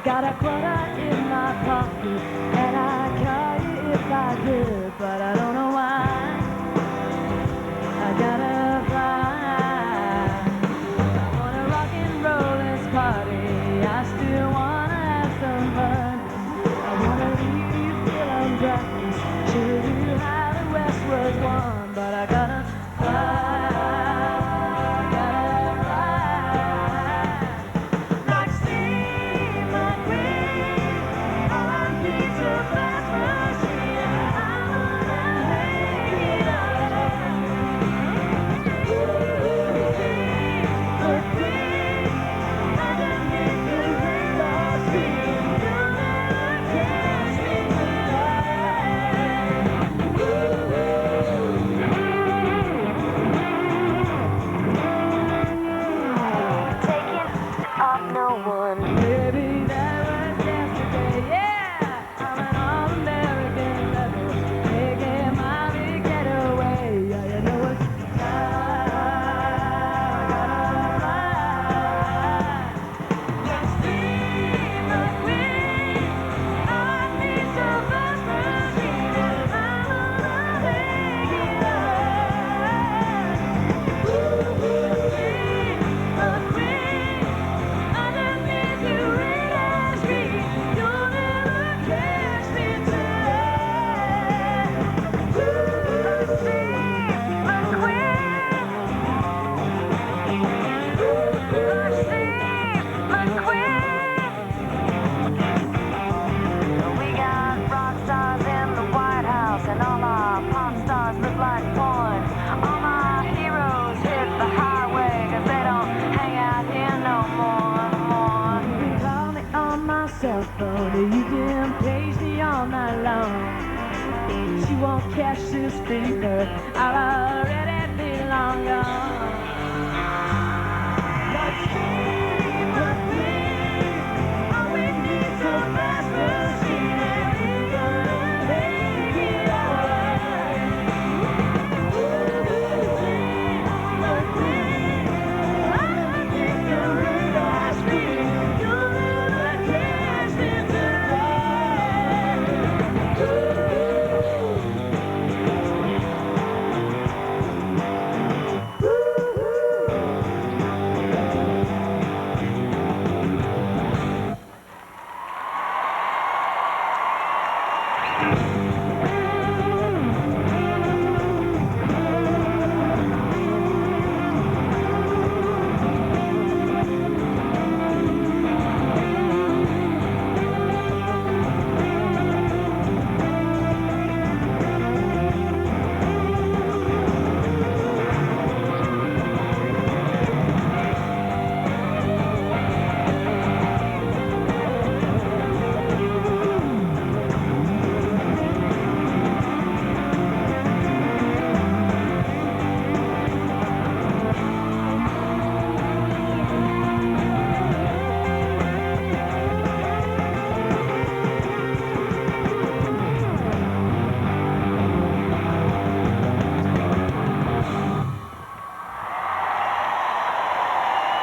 Got a quarter in my pocket, and I'd call you if I could, but I don't know why. I gotta fly. I wanna rock and roll this party. I still wanna have some fun. I wanna leave you feeling breathless, show you how the West was won, but I gotta fly. cell phone. You can page me all night long. She won't catch this fever. I'll already be long gone. But all we need's a fast machine, and we're gonna make it alright. I think the radar screen, you'll never catch me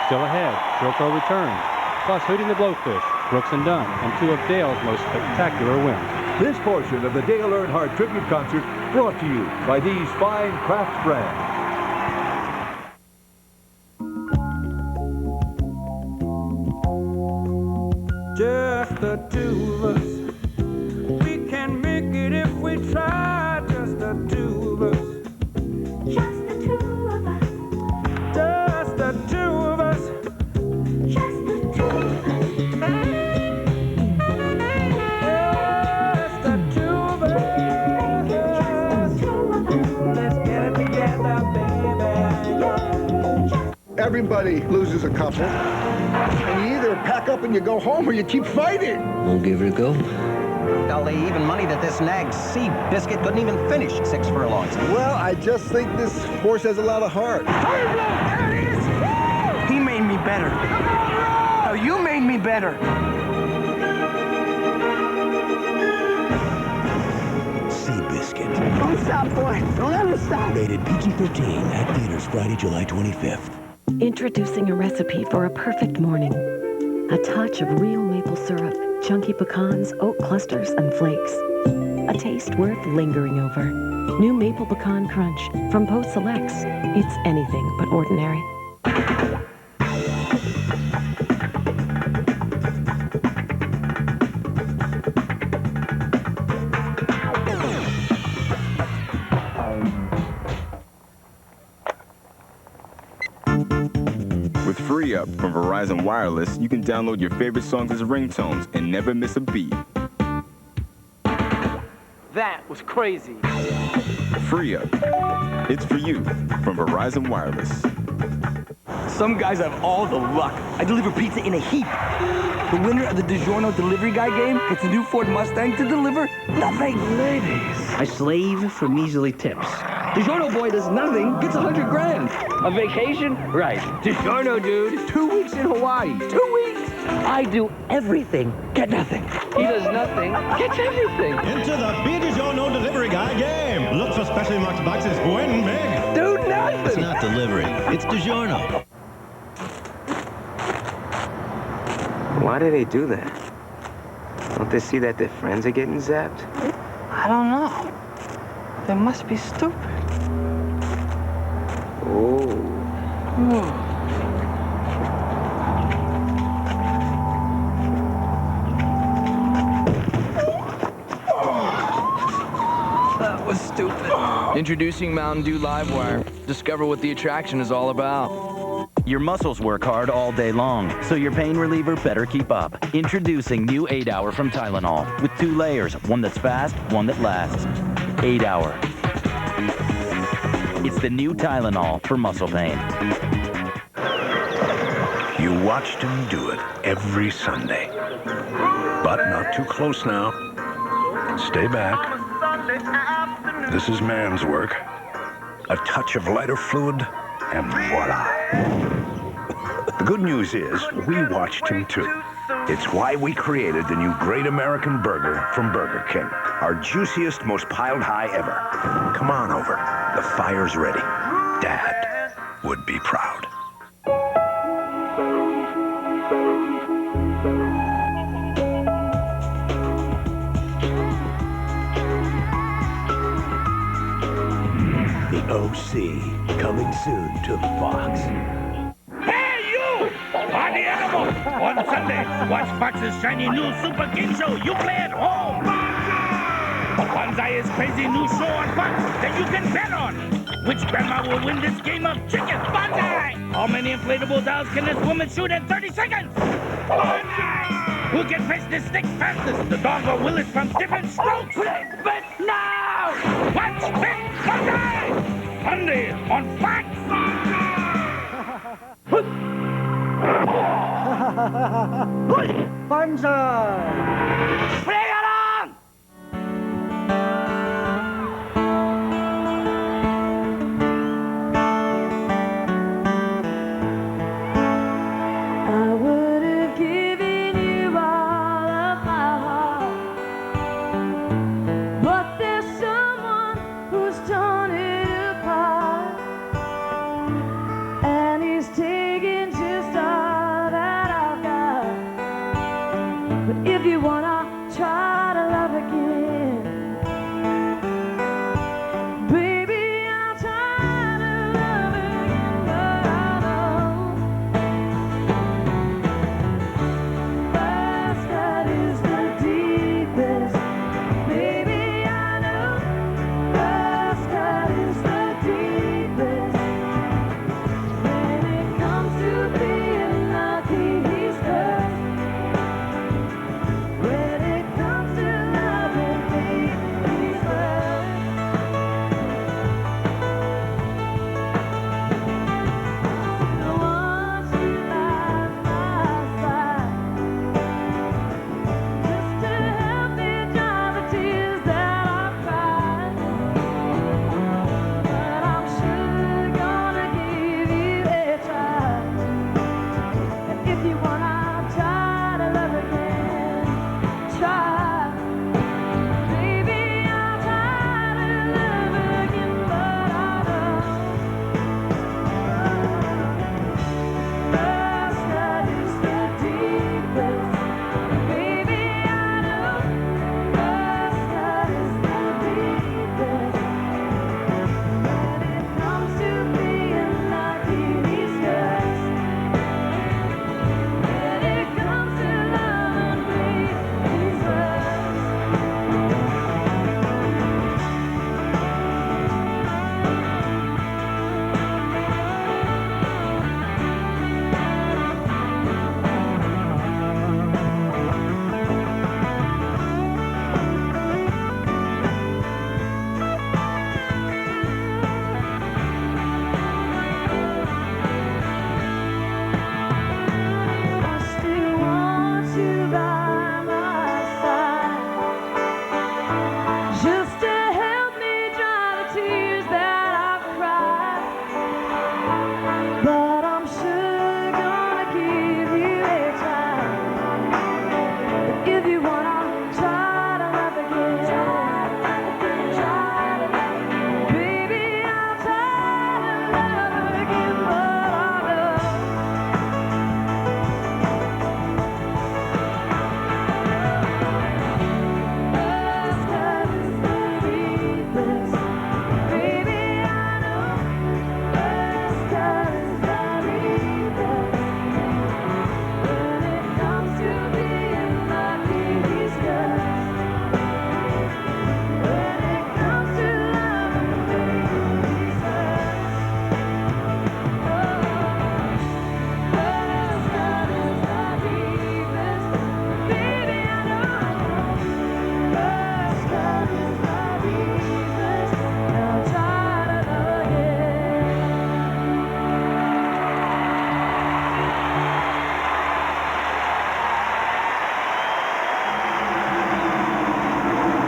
Still ahead, Sheryl Crow returns, plus Hootie and the Blowfish, Brooks and Dunn, and two of Dale's most spectacular wins. This portion of the Dale Earnhardt tribute concert brought to you by these fine craft brands. Just the two of us. We can make it if we try. Just the two of us. Just the two of us. Just the two of us. Just the two of us. Just the two of us. Just the two of us. Let's get it together, baby. Everybody loses a couple. And you either pack up and you go home or you keep fighting. We'll give it a go. Golly, even money that this nag Seabiscuit couldn't even finish 6 furlongs. Well, I just think this horse has a lot of heart. There it is! He made me better. No, you made me better. Seabiscuit. Don't stop, boy. Don't ever stop. Rated PG-13 at theaters Friday, July 25th. Introducing a recipe for a perfect morning. A touch of real maple syrup, chunky pecans, oat clusters, and flakes. A taste worth lingering over. New Maple Pecan Crunch from Post Selects. It's anything but ordinary. With Free Up from Verizon Wireless, you can download your favorite songs as ringtones and never miss a beat. That was crazy. Free Up. It's for you from Verizon Wireless. Some guys have all the luck. I deliver pizza in a heap. The winner of the DiGiorno Delivery Guy game gets a new Ford Mustang to deliver nothing. Ladies. I slave for measly tips. DiGiorno boy does nothing, gets 100 grand. A vacation? Right. DiGiorno dude, 2 weeks in Hawaii. 2 weeks. I do everything, get nothing. He does nothing, gets everything. Into the Be DiGiorno Delivery Guy game. Look for specially marked boxes, win big. Do nothing. It's not delivery, it's DiGiorno. Why do they do that? Don't they see that their friends are getting zapped? I don't know. They must be stupid. Oh. That was stupid. Introducing Mountain Dew Livewire. Discover what the attraction is all about. Your muscles work hard all day long, so your pain reliever better keep up. Introducing new 8-Hour from Tylenol, with 2 layers, one that's fast, one that lasts. 8-Hour. It's the new Tylenol for muscle pain. You watched him do it every Sunday. But not too close now. Stay back. This is man's work. A touch of lighter fluid, and voila. The good news is, we watched him too. It's why we created the new Great American Burger from Burger King. Our juiciest, most piled high ever. Come on over. The fire's ready. Dad would be proud. The OC, coming soon to Fox. Hey, you! Party animal! On Sunday, watch Fox's shiny new Super King Show. You play at home. Banzai is crazy new show on Fox that you can bet on. Which grandma will win this game of chicken? Banzai! How many inflatable dolls can this woman shoot in 30 seconds? Banzai! Who can press this stick fastest? The dog or Willis from different strokes? Bet now! Watch Bet Banzai! Sunday on Fox! Banzai! Bring it on! I would have given you all of my heart, but there's someone who's torn it apart, and he's taking just all that I've got. But if you wanna try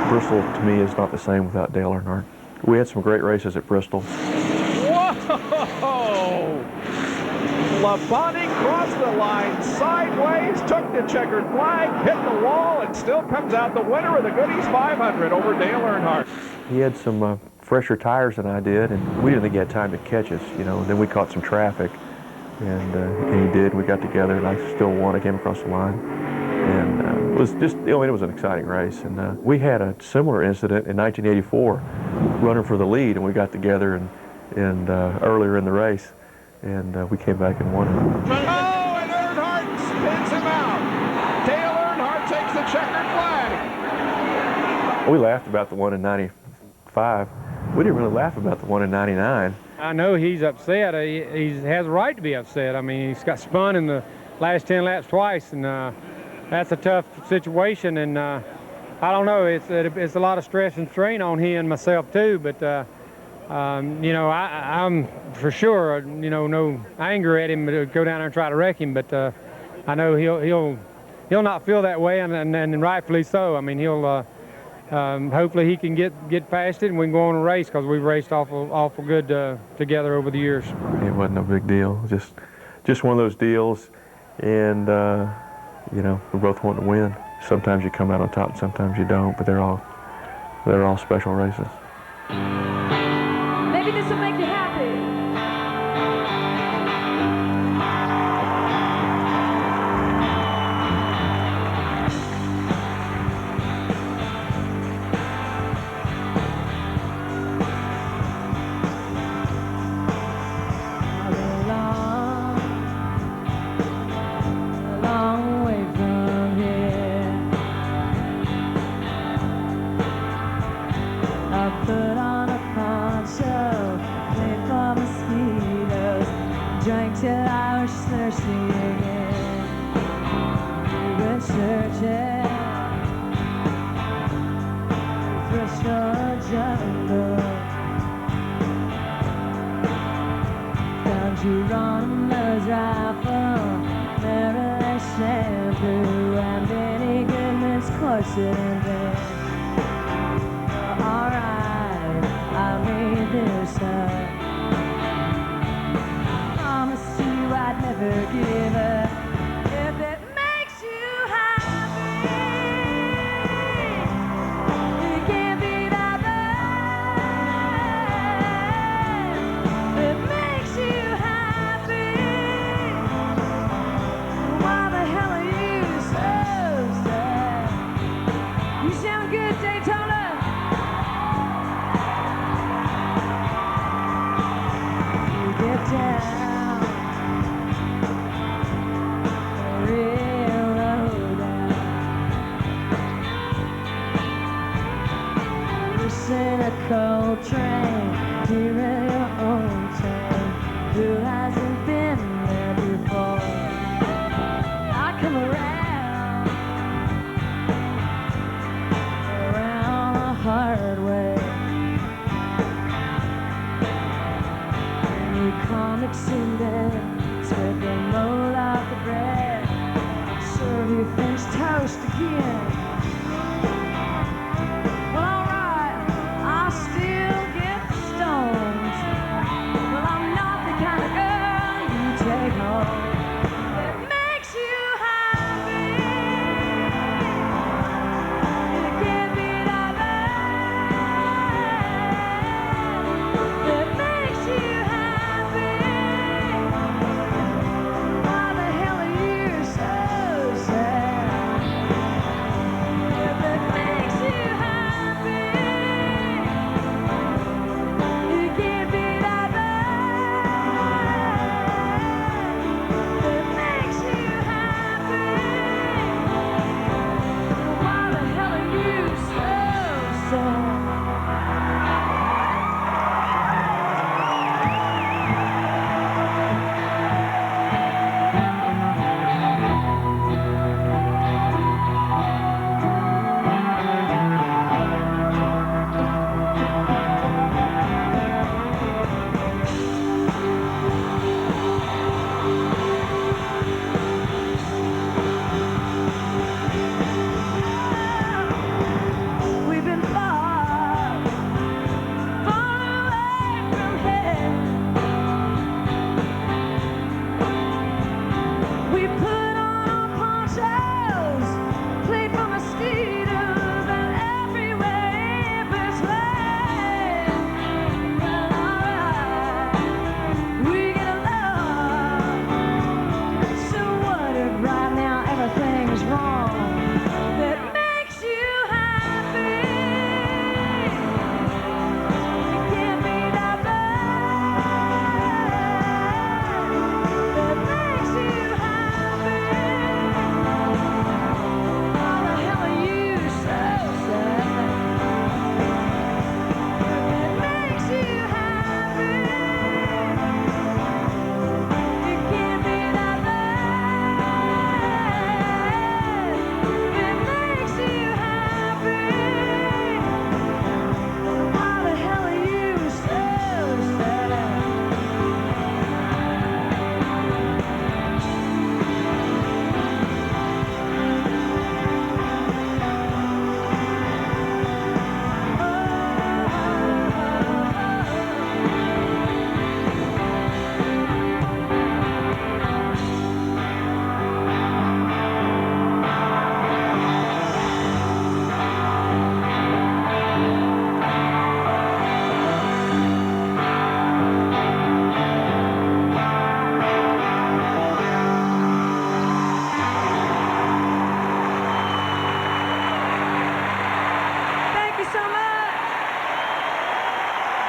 Bristol, to me, is not the same without Dale Earnhardt. We had some great races at Bristol. Whoa! Labonte crossed the line sideways, took the checkered flag, hit the wall, and still comes out the winner of the Goodies 500 over Dale Earnhardt. He had some fresher tires than I did, and we didn't think he had time to catch us, you know. And then we caught some traffic, and he did. We got together, and I still won. I came across the line, and it was just, you know, it was an exciting race. And we had a similar incident in 1984, running for the lead, and we got together and earlier in the race, and we came back and won it. Oh, and Earnhardt spins him out. Dale Earnhardt takes the checkered flag. We laughed about the one in 95. We didn't really laugh about the one in 99. I know he's upset. He has a right to be upset. I mean, he's got spun in the last 10 laps twice, and that's a tough situation. And I don't know, it's a lot of stress and strain on he and myself too. But you know, I'm for sure, you know, no anger at him to go down there and try to wreck him. But I know he'll not feel that way, and rightfully so. I mean, he'll. Hopefully he can get past it and we can go on a race, because we've raced awful good together over the years. It wasn't a big deal, just one of those deals, and you know, we both want to win. Sometimes you come out on top, sometimes you don't, but they're all special races. Maybe this will make you happy.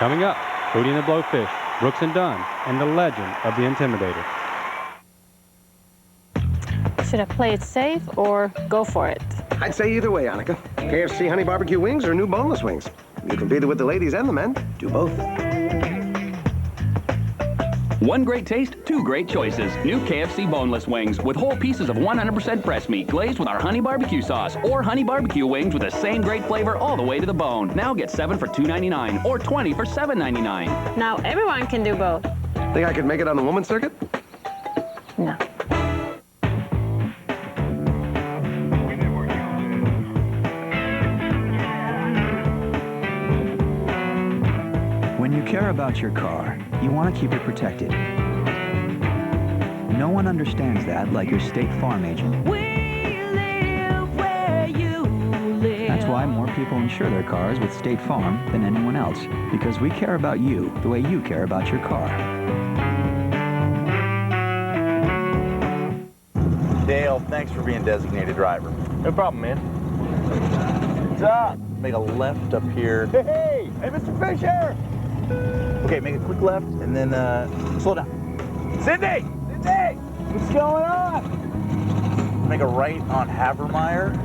Coming up, Hootie and the Blowfish, Brooks and Dunn, and the legend of the Intimidator. Should I play it safe or go for it? I'd say either way, Annika. KFC honey barbecue wings or new boneless wings. You competed with the ladies and the men. Do both. One great taste, two great choices. New KFC boneless wings with whole pieces of 100% breast meat glazed with our honey barbecue sauce, or honey barbecue wings with the same great flavor all the way to the bone. Now get 7 for $2.99 or 20 for $7.99. Now everyone can do both. Think I could make it on the women's circuit? No. When you care about your car, you want to keep it protected. No one understands that like your State Farm agent. We live where you live. That's why more people insure their cars with State Farm than anyone else, because we care about you the way you care about your car. Dale, thanks for being designated driver. No problem, man. What's up? Make a left up here. Hey, Mr. Fisher! Okay, make a quick left and then slow down. Cindy! Cindy! What's going on? Make a right on Havermeyer.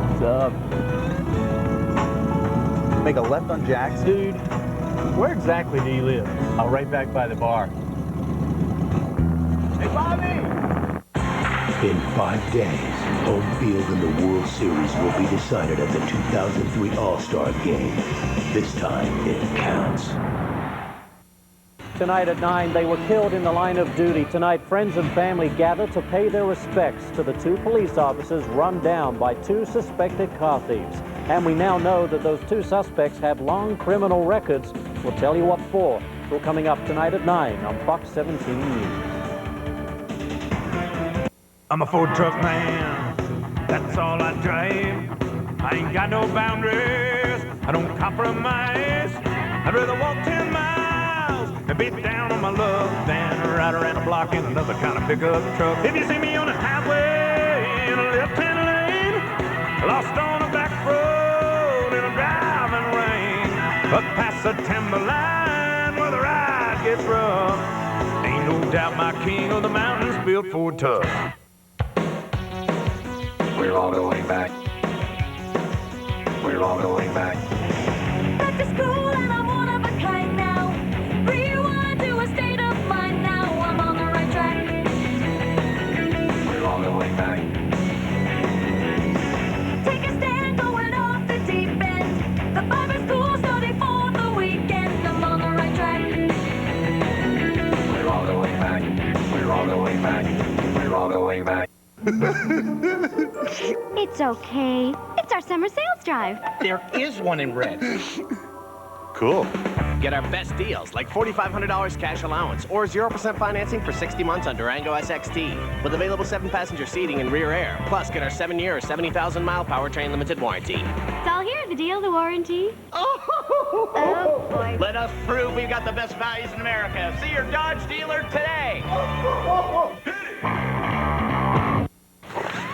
What's up? Make a left on Jackson. Dude, where exactly do you live? Oh, right back by the bar. Hey, Bobby! In 5 days, home field in the World Series will be decided at the 2003 All-Star Game. This time, it counts. Tonight at 9, they were killed in the line of duty. Tonight, friends and family gather to pay their respects to the 2 police officers run down by 2 suspected car thieves. And we now know that those 2 suspects have long criminal records. We'll tell you what for. It's all coming up tonight at 9 on Fox 17 News. I'm a Ford truck man, that's all I drive. I ain't got no boundaries, I don't compromise. I'd rather walk 10 miles and beat down on my luck than ride around a block in another kind of pickup truck. If you see me on the highway in a left-hand lane, lost on a back road in a driving rain, up past the timberline where the ride gets rough, ain't no doubt my king of the mountains built Ford tough. We're all going back. We're all going back. Back to school and I'm one of a kind now. Rewind to a state of mind now. I'm on the right track. We're all going back. Take a stand going off the deep end. The Bible school study for the weekend. I'm on the right track. We're all going back. We're all going back. We're all going back. It's okay. It's our summer sales drive. There is one in red. Cool. Get our best deals, like $4,500 cash allowance or 0% financing for 60 months on Durango SXT with available 7-passenger seating and rear air. Plus, get our 7-year or 70,000-mile powertrain limited warranty. It's all here, the deal, the warranty. Oh, boy. Let us prove we've got the best values in America. See your Dodge dealer today.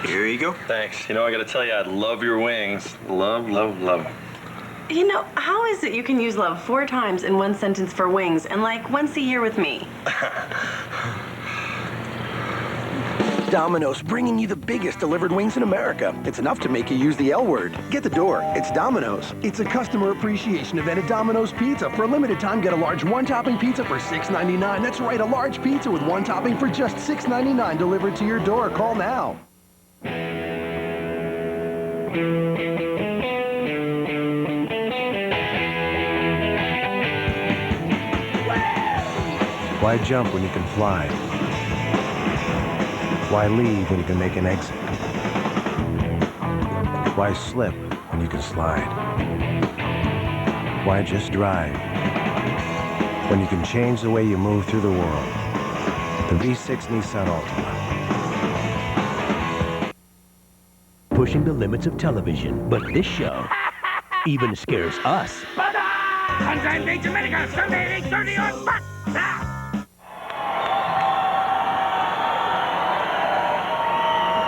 Here you go. Thanks. You know, I gotta tell you, I love your wings. Love, love, love. You know, how is it you can use love 4 times in one sentence for wings and like once a year with me? Domino's, bringing you the biggest delivered wings in America. It's enough to make you use the L word. Get the door. It's Domino's. It's a customer appreciation event at Domino's Pizza. For a limited time, get a large 1-topping pizza for $6.99. That's right, a large pizza with 1 topping for just $6.99 delivered to your door. Call now. Why jump when you can fly? Why leave when you can make an exit? Why slip when you can slide? Why just drive when you can change the way you move through the world? The V6 Nissan Altima. Pushing the limits of television, but this show even scares us. Sunshine Beach, America, Sunday, 8:30 on Fox.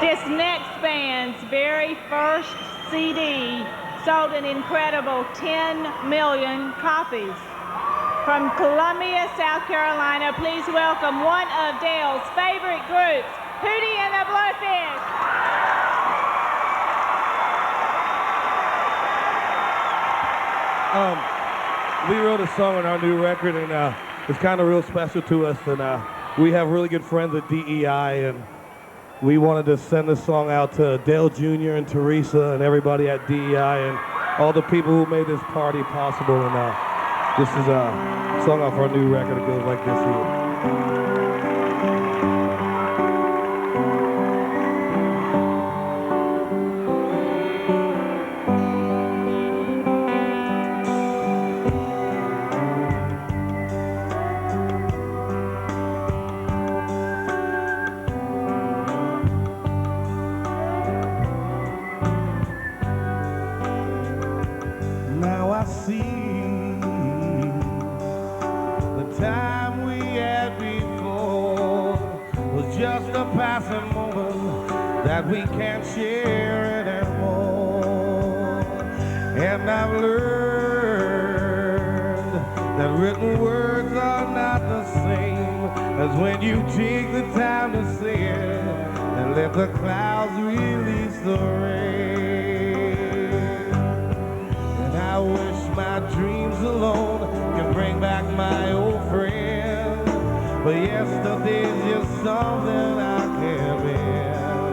This next band's very first CD sold an incredible 10 million copies. From Columbia, South Carolina, please welcome one of Dale's favorite groups, Hootie and the Blowfish. We wrote a song on our new record, and it's kind of real special to us. And we have really good friends at DEI, and we wanted to send this song out to Dale Jr. and Teresa and everybody at DEI and all the people who made this party possible. And this is a song off our new record. It goes like this here. Now I see the time we had before was just a passing moment that we can't share anymore. And I've learned that written words are not the same as when you take the time to say it and let the clouds release the rain. I wish my dreams alone can bring back my old friend, but yesterday's just something I can't bear.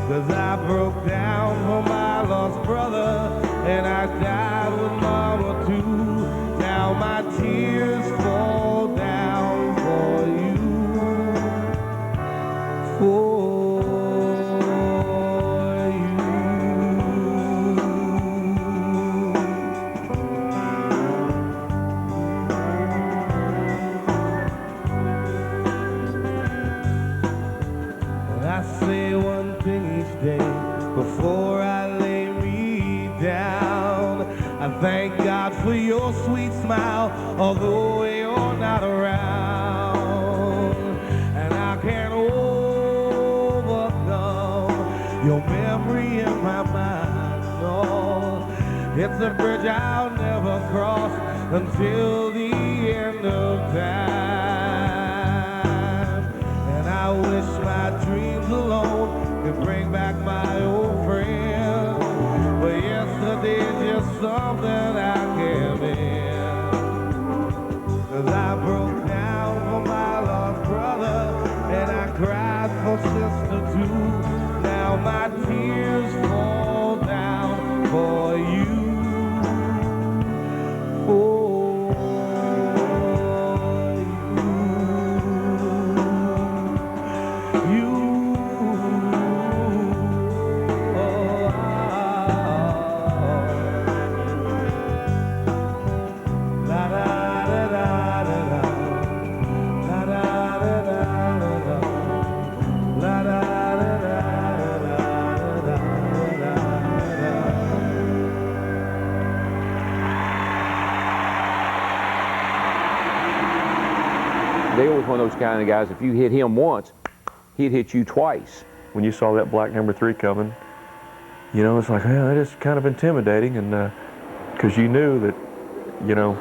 'Cause I broke down for my lost brother, and I died with mama too. Now my tears fall down for you. I say one thing each day before I lay me down. I thank God for your sweet smile, although you're not around. And I can't overcome your memory in my mind. No, it's a bridge I'll never cross until the end of time. And I wish my dreams alone could bring back my old friend, but yesterday's just something I can't bear. 'Cause I broke down for my lost brother, and I cried for sister too. Now my tears fall down for you. Dale was one of those kind of guys, if you hit him once, he'd hit you twice. When you saw that black number 3 coming, you know, it's like, yeah, that is kind of intimidating, and because you knew that, you know,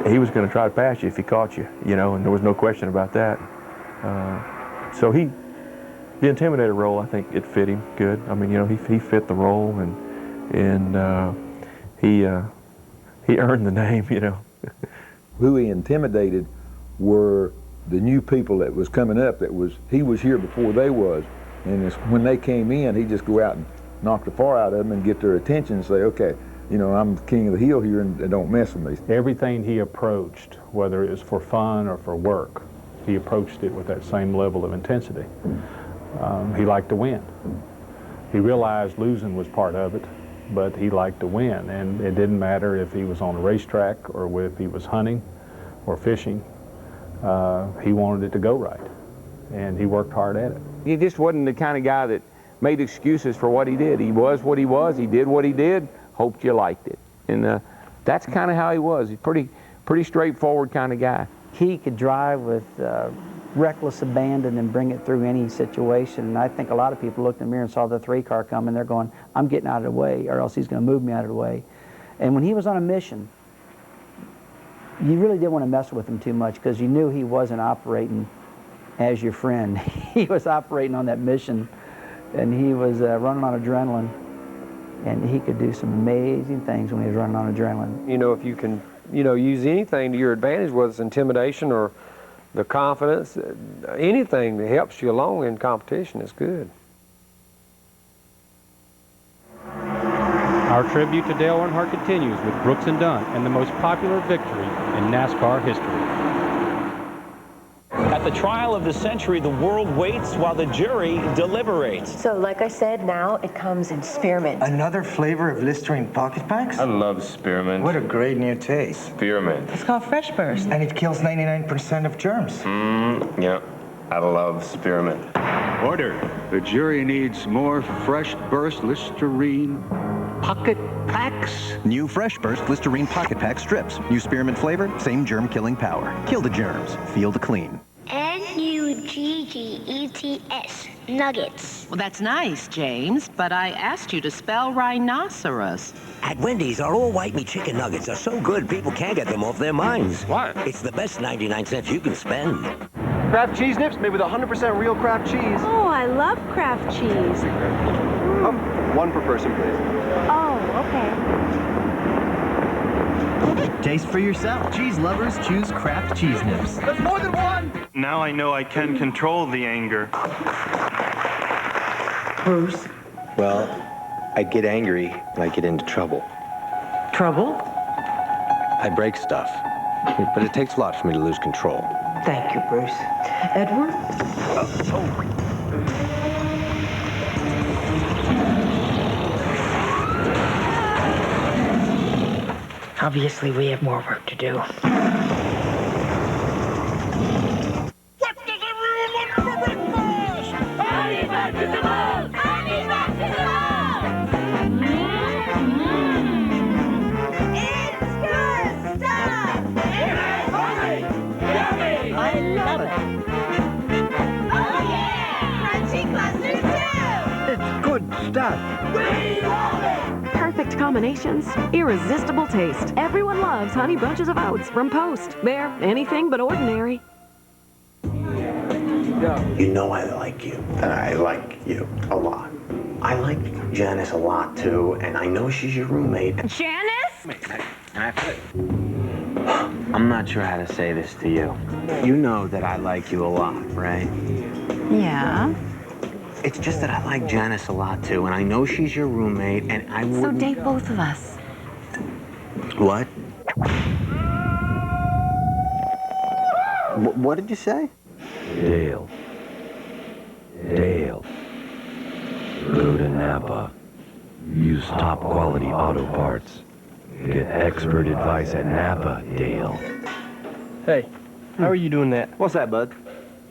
he was going to try to pass you if he caught you, you know, and there was no question about that. So the intimidator role, I think it fit him good. I mean, you know, he fit the role, and he earned the name, you know. Who he intimidated were the new people that was coming up. He was here before they was, and when they came in, he'd just go out and knock the far out of them and get their attention and say, okay, you know, I'm the king of the hill here, and don't mess with me. Everything he approached, whether it was for fun or for work, he approached it with that same level of intensity. He liked to win. He realized losing was part of it, but he liked to win, and it didn't matter if he was on a racetrack or if he was hunting or fishing. He wanted it to go right, and he worked hard at it. He just wasn't the kind of guy that made excuses for what he did. He was what he was. He did what he did. Hoped you liked it, and that's kind of how he was. He's pretty straightforward kind of guy. He could drive with reckless abandon and bring it through any situation. And I think a lot of people looked in the mirror and saw the 3-car coming. They're going, I'm getting out of the way, or else he's going to move me out of the way. And when he was on a mission, you really didn't want to mess with him too much because you knew he wasn't operating as your friend. He was operating on that mission, and he was running on adrenaline, and he could do some amazing things when he was running on adrenaline. You know, if you can, you know, use anything to your advantage, whether it's intimidation or the confidence, anything that helps you along in competition is good. Our tribute to Dale Earnhardt continues with Brooks and Dunn and the most popular victory in NASCAR history. At the trial of the century, the world waits while the jury deliberates. So, like I said, now it comes in spearmint. Another flavor of Listerine pocket packs? I love spearmint. What a great new taste. Spearmint. It's called Fresh Burst. And it kills 99% of germs. Yeah, I love spearmint. Order. The jury needs more Fresh Burst Listerine pocket packs. New Fresh Burst Listerine pocket pack strips. New spearmint flavor, same germ-killing power. Kill the germs. Feel the clean. Nuggets. Nuggets. Well, that's nice, James, but I asked you to spell rhinoceros. At Wendy's, our all-white meat chicken nuggets are so good people can't get them off their minds. What? It's the best 99 cents you can spend. Kraft cheese nips made with 100% real Kraft cheese. Oh, I love Kraft cheese. Oh, one per person, please. Oh, okay. Taste for yourself. Cheese lovers choose Kraft cheese nips. That's more than one! Now I know I can control the anger. Bruce? Well, I get angry and I get into trouble. Trouble? I break stuff. But it takes a lot for me to lose control. Thank you, Bruce. Edward? Obviously, we have more work to do. Perfect combinations, irresistible taste. Everyone loves Honey Bunches of Oats from Post. They're anything but ordinary. You know I like you, and I like you a lot. I like Janice a lot, too, and I know she's your roommate. Janice? I'm not sure how to say this to you. You know that I like you a lot, right? Yeah. It's just that I like Janice a lot, too, and I know she's your roommate, and I wouldn't... So date both of us. What? What did you say? Dale. Go to Napa. Use top quality auto parts. Get expert advice at Napa, Dale. Hey, how are you doing that? What's that, bud?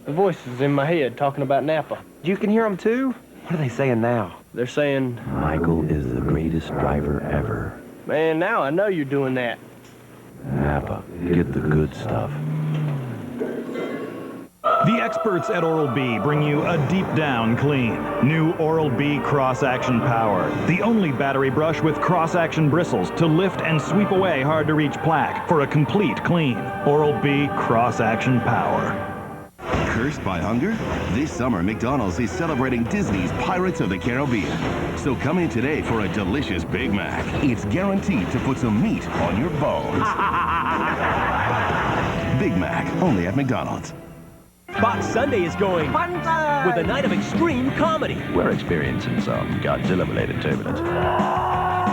The voices in my head talking about Napa. You can hear them too? What are they saying now? They're saying, Michael is the greatest driver ever. man, now I know you're doing that. Napa, get the good stuff. The experts at Oral-B bring you a deep-down clean. New Oral-B Cross-Action Power. The only battery brush with cross-action bristles to lift and sweep away hard-to-reach plaque for a complete clean. Oral-B Cross-Action Power. Cursed by hunger? This summer, McDonald's is celebrating Disney's Pirates of the Caribbean. So come in today for a delicious Big Mac. It's guaranteed to put some meat on your bones. Big Mac, only at McDonald's. Box Sunday is going with a night of extreme comedy. We're experiencing some Godzilla-related turbulence.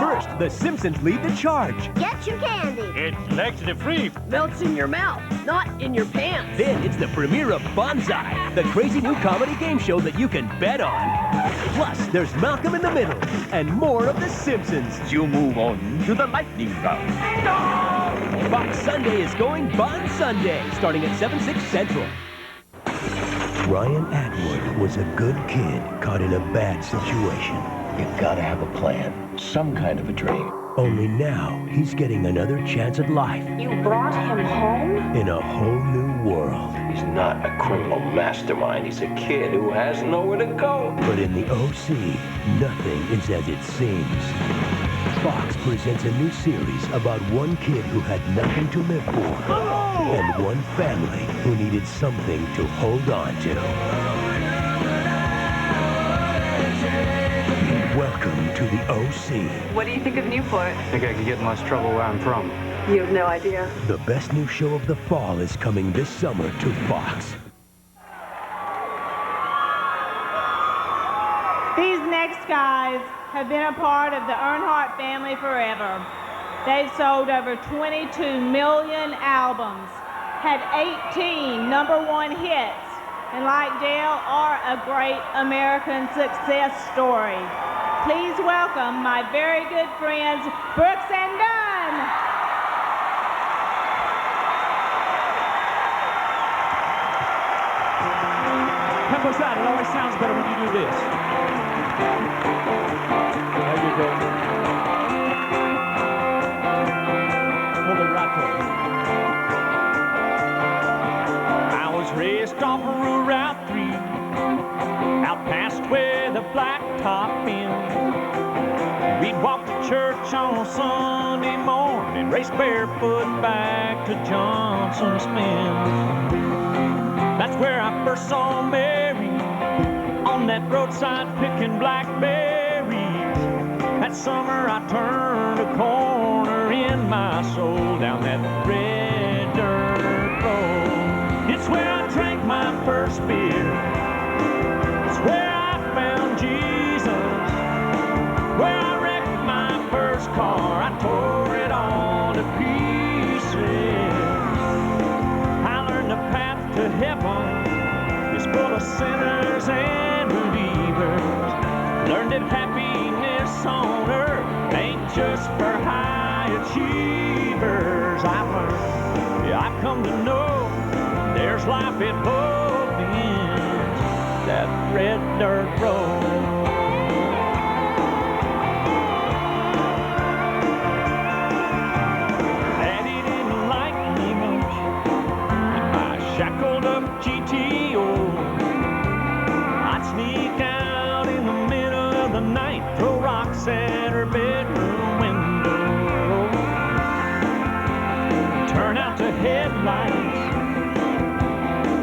First, the Simpsons lead the charge. Get your candy. It's laxative-free. Melts in your mouth, not in your pants. Then it's the premiere of Bonsai, the crazy new comedy game show that you can bet on. Plus, there's Malcolm in the Middle and more of the Simpsons. You move on to the lightning round. Box Sunday is going Bon Sunday, starting at 7/6 Central. Ryan Atwood was a good kid caught in a bad situation. You gotta have a plan, some kind of a dream. Only now, he's getting another chance at life. You brought him home? In a whole new world. He's not a criminal mastermind. He's a kid who has nowhere to go. But in the OC, nothing is as it seems. Fox presents a new series about one kid who had nothing to live for, and one family who needed something to hold on to. Welcome to the OC. What do you think of Newport? I think I could get in less trouble where I'm from. You have no idea. The best new show of the fall is coming this summer to Fox. These next guys have been a part of the Earnhardt family forever. They've sold over 22 million albums, had 18 #1 hits, and like Dale, are a great American success story. Please welcome my very good friends, Brooks and Dunn. Emphasize, it always sounds better when you do this. There you go. Hold it right there. I was raised off of Route 3, out past where the blacktop ends. We'd walk to church on Sunday morning, race barefoot back to Johnson's Fence. That's where I first saw Mary, on that roadside picking blackberries. That summer I turned a corner in my soul down that red dirt road. It's where I drank my first beer. It's where I found Jesus. Where I wrecked my first car. I tore it all to pieces. I learned the path to heaven is full of sinners and believers. Learned that happiness on earth ain't just for high achievers. I've learned, yeah, I've come to know there's life at both ends, that red dirt road. Daddy didn't like me much in my shackled up GTO. I'd sneak out in the middle of the night, throw rocks at her bedroom window, turn out the headlights,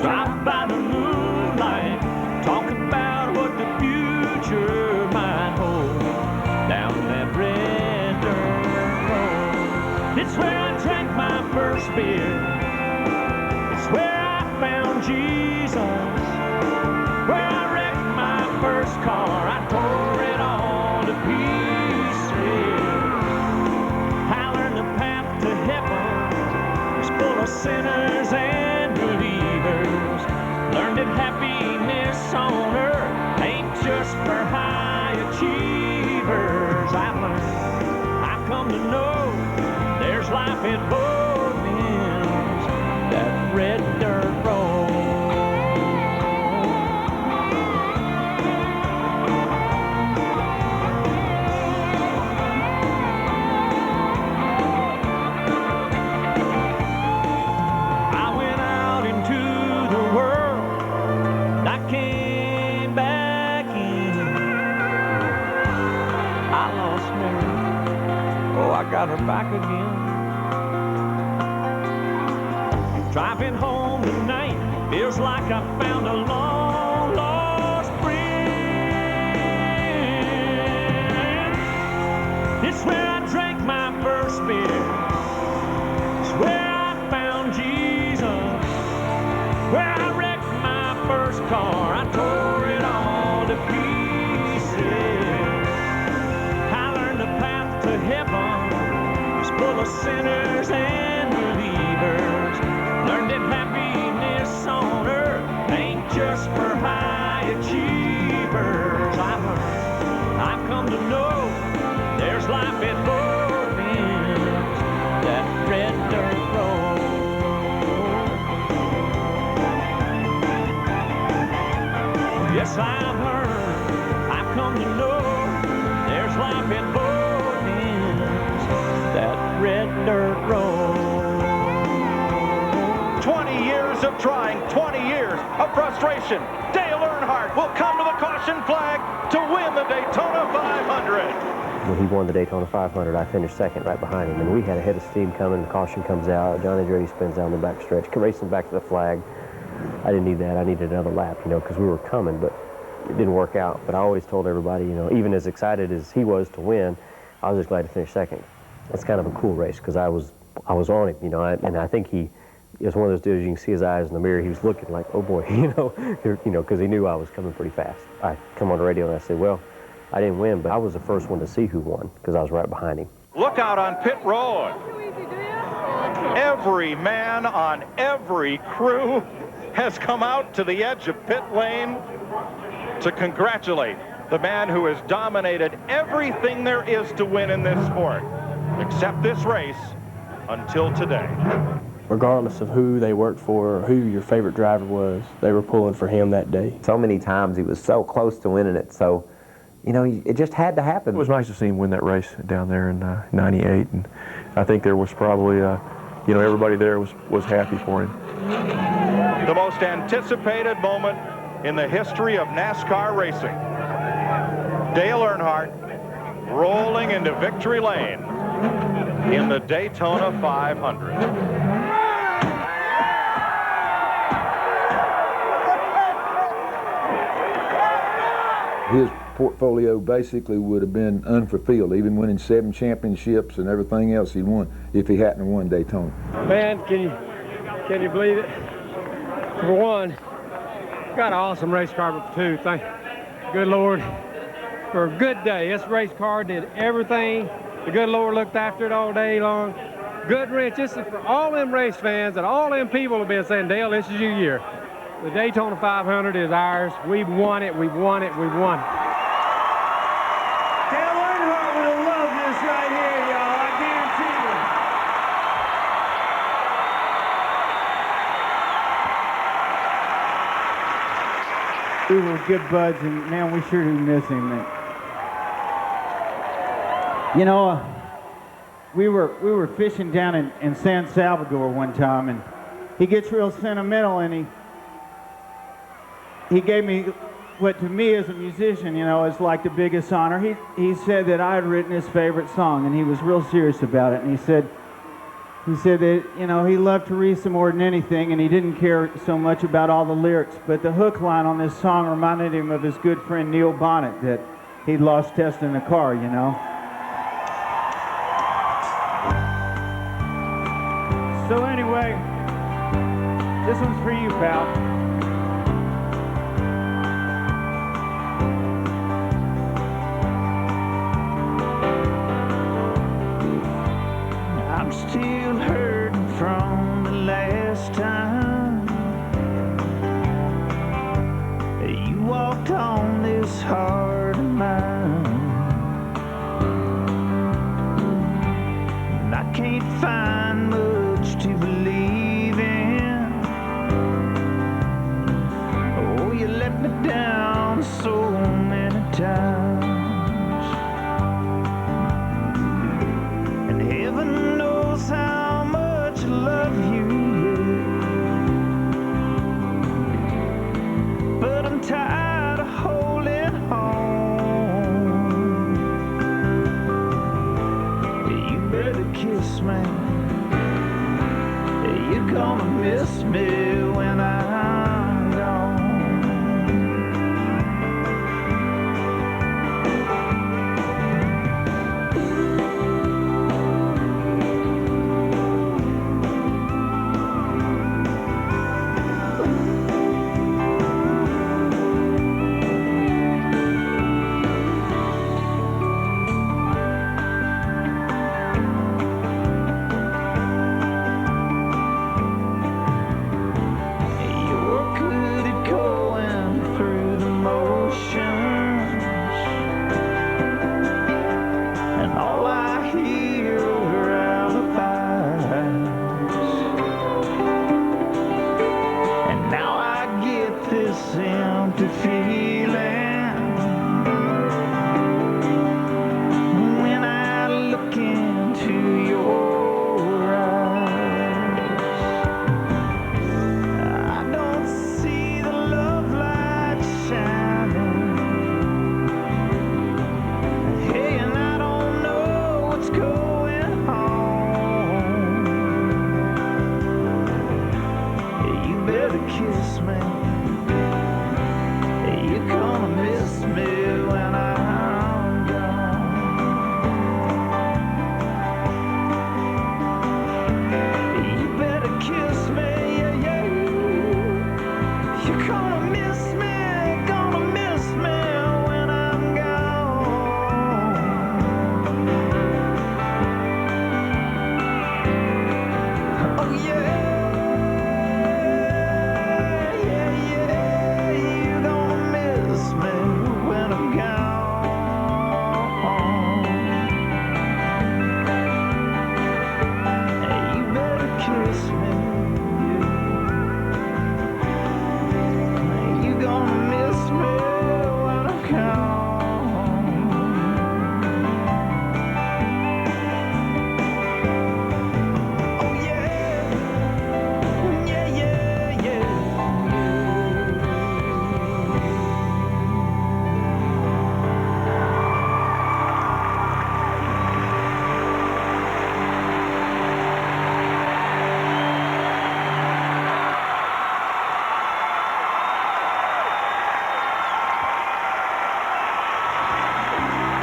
drive by the moonlight, talk about what the future might hold down that red dirt road. It's where I drank my first beer. It's where I found Jesus. Where I wrecked my first car. I tore it all to pieces. I learned the path to heaven is full of sinners and believers. Learned that happiness on earth ain't just for high achievers. I've learned, I've come to know there's life at both ends, that red dirt road. I went out into the world, and I came back in. I lost Mary, oh, I got her back again. Driving home tonight feels like I found a long lost friend. It's where I drank my first beer. It's where I found Jesus. Where I wrecked my first car. I tore it all to pieces. I learned the path to heaven is full of sinners and believers. Learned that happiness on earth ain't just for high achievers. I've come to know there's life at both ends, that red dirt road. Yes, I've learned, I've come to know it loadings that red dirt road. 20 years of trying, 20 years of frustration. Dale Earnhardt will come to the caution flag to win the Daytona 500. When he won the Daytona 500, I finished second right behind him, and we had a head of steam coming. The caution comes out. Johnny Andretti spins down the back stretch, racing back to the flag. I didn't need that. I needed another lap, you know, because we were coming, but it didn't work out. But I always told everybody, you know, even as excited as he was to win, I was just glad to finish second. It's kind of a cool race because I was on him, you know, and I think he was one of those dudes. You can see his eyes in the mirror. He was looking like, oh boy, you know, because he knew I was coming pretty fast. I come on the radio and I said, well, I didn't win, but I was the first one to see who won because I was right behind him. Look out on pit road. Every man on every crew has come out to the edge of pit lane to congratulate the man who has dominated everything there is to win in this sport, except this race, until today. Regardless of who they worked for or who your favorite driver was, they were pulling for him that day. So many times he was so close to winning it, so you know, it just had to happen. It was nice to see him win that race down there in '98, and I think there was probably, you know, everybody there was happy for him. The most anticipated moment in the history of NASCAR racing. Dale Earnhardt rolling into victory lane in the Daytona 500. His portfolio basically would have been unfulfilled, even winning 7 championships and everything else he won, if he hadn't won Daytona. Man, can you believe it? For one, got an awesome race car, but for two, thank good Lord for a good day. This race car did everything. The good Lord looked after it all day long. Good wrench. This is for all them race fans and all them people have been saying, Dale, this is your year. The Daytona 500 is ours. We've won it, we've won it, we've won it. Dale Earnhardt would have loved this right here, y'all. I guarantee you. We were good buds, and man, we sure do miss him. Man. You know, we were fishing down in San Salvador one time, and he gets real sentimental, and he gave me what to me as a musician, you know, is like the biggest honor. He said that I had written his favorite song, and he was real serious about it. And he said that, you know, he loved Teresa more than anything, and he didn't care so much about all the lyrics. But the hook line on this song reminded him of his good friend Neil Bonnet that he'd lost testing a car, you know. So anyway, this one's for you, pal. I'm still hurting from the last time you walked on this heart of mine. And I can't find much to believe in. Oh, you let me down so many times. And heaven knows how much I love you, yeah. But I'm tired of holding on. You better kiss me. You're gonna miss me when I'm gone.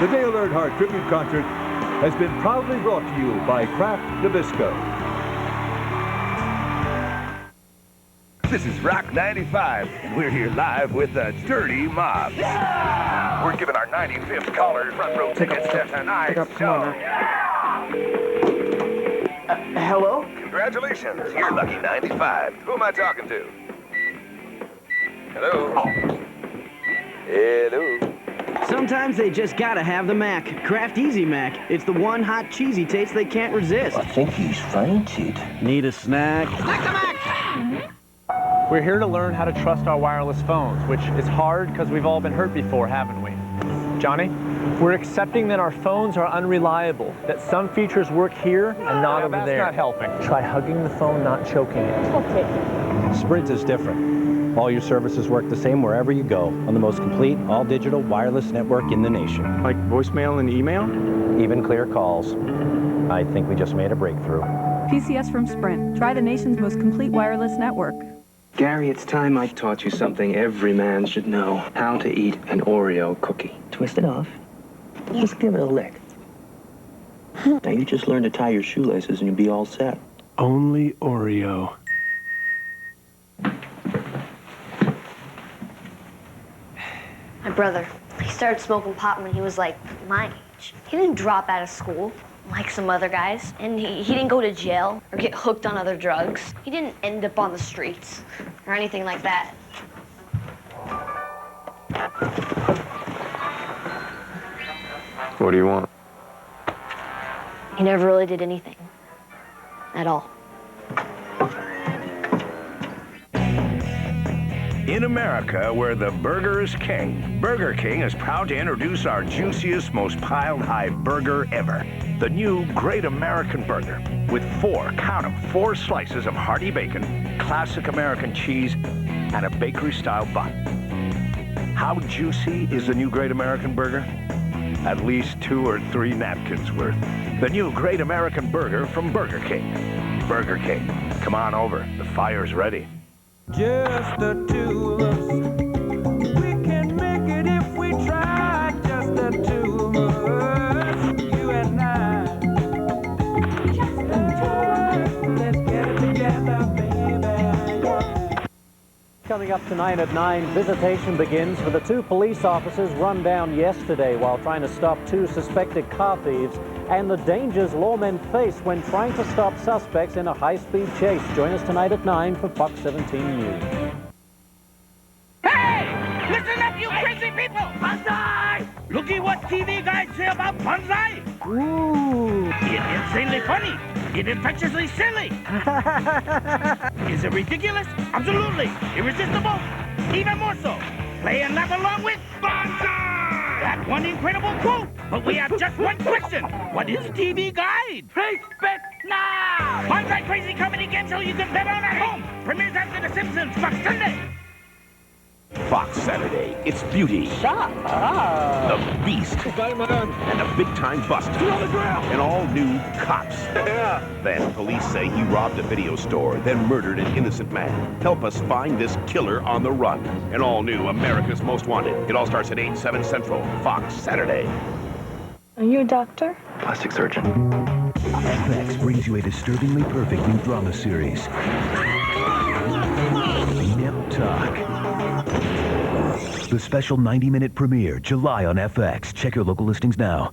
The Dale Earnhardt Tribute Concert has been proudly brought to you by Kraft Nabisco. This is Rock 95, and we're here live with the Dirty Mobs. Yeah! We're giving our 95th caller front row tickets to tonight's show. Hello? Congratulations, you're lucky 95. Who am I talking to? Hello? Hello? Sometimes they just gotta have the Mac. Kraft Easy Mac. It's the one hot cheesy taste they can't resist. I think he's fainted. Need a snack? We're here to learn how to trust our wireless phones, which is hard because we've all been hurt before, haven't we? Johnny? We're accepting that our phones are unreliable, that some features work here and not over there. That's not helping. Try hugging the phone, not choking it. Okay. Sprint is different. All your services work the same wherever you go on the most complete, all-digital wireless network in the nation. Like voicemail and email? Even clear calls. I think we just made a breakthrough. PCS from Sprint. Try the nation's most complete wireless network. Gary, it's time I taught you something every man should know. How to eat an Oreo cookie. Twist it off. Just give it a lick. Now you just learn to tie your shoelaces and you'll be all set. Only Oreo. My brother, he started smoking pot when he was like my age. He didn't drop out of school like some other guys, and he didn't go to jail or get hooked on other drugs. He didn't end up on the streets or anything like that. What do you want? He never really did anything at all. In America, where the burger is king, Burger King is proud to introduce our juiciest, most piled-high burger ever. The new Great American Burger, with count 'em, 4 slices of hearty bacon, classic American cheese, and a bakery-style bun. How juicy is the new Great American Burger? At least 2 or 3 napkins worth. The new Great American Burger from Burger King. Burger King, come on over. The fire's ready. Just the two of us. We can make it if we try. Just the two of us. You and I. Just the two of us. Let's get it together, baby. Coming up tonight at 9, visitation begins for the 2 police officers run down yesterday while trying to stop 2 suspected car thieves, and the dangers lawmen face when trying to stop suspects in a high-speed chase. Join us tonight at 9 for Fox 17 News. Hey! Listen up, you crazy people! Banzai! Looky what TV guys say about Banzai! Ooh! It's insanely funny! It's infectiously silly! Is it ridiculous? Absolutely! Irresistible? Even more so! Play and laugh along with Banzai! That one incredible quote! But we have just one question! What is TV Guide? Please bet now! Banzai Crazy Comedy Game Show you can bet on at home! Premieres after The Simpsons, Fox Sunday! Fox Saturday, it's beauty. Shut up! The Beast. And a big-time bust. On the ground. And all new Cops. Yeah. Then police say he robbed a video store, then murdered an innocent man. Help us find this killer on the run. And all new America's Most Wanted. It all starts at 8, 7 Central. Fox Saturday. Are you a doctor? Plastic surgeon. FX brings you a disturbingly perfect new drama series. Nip Tuck. The special 90-minute premiere, July on FX. Check your local listings now.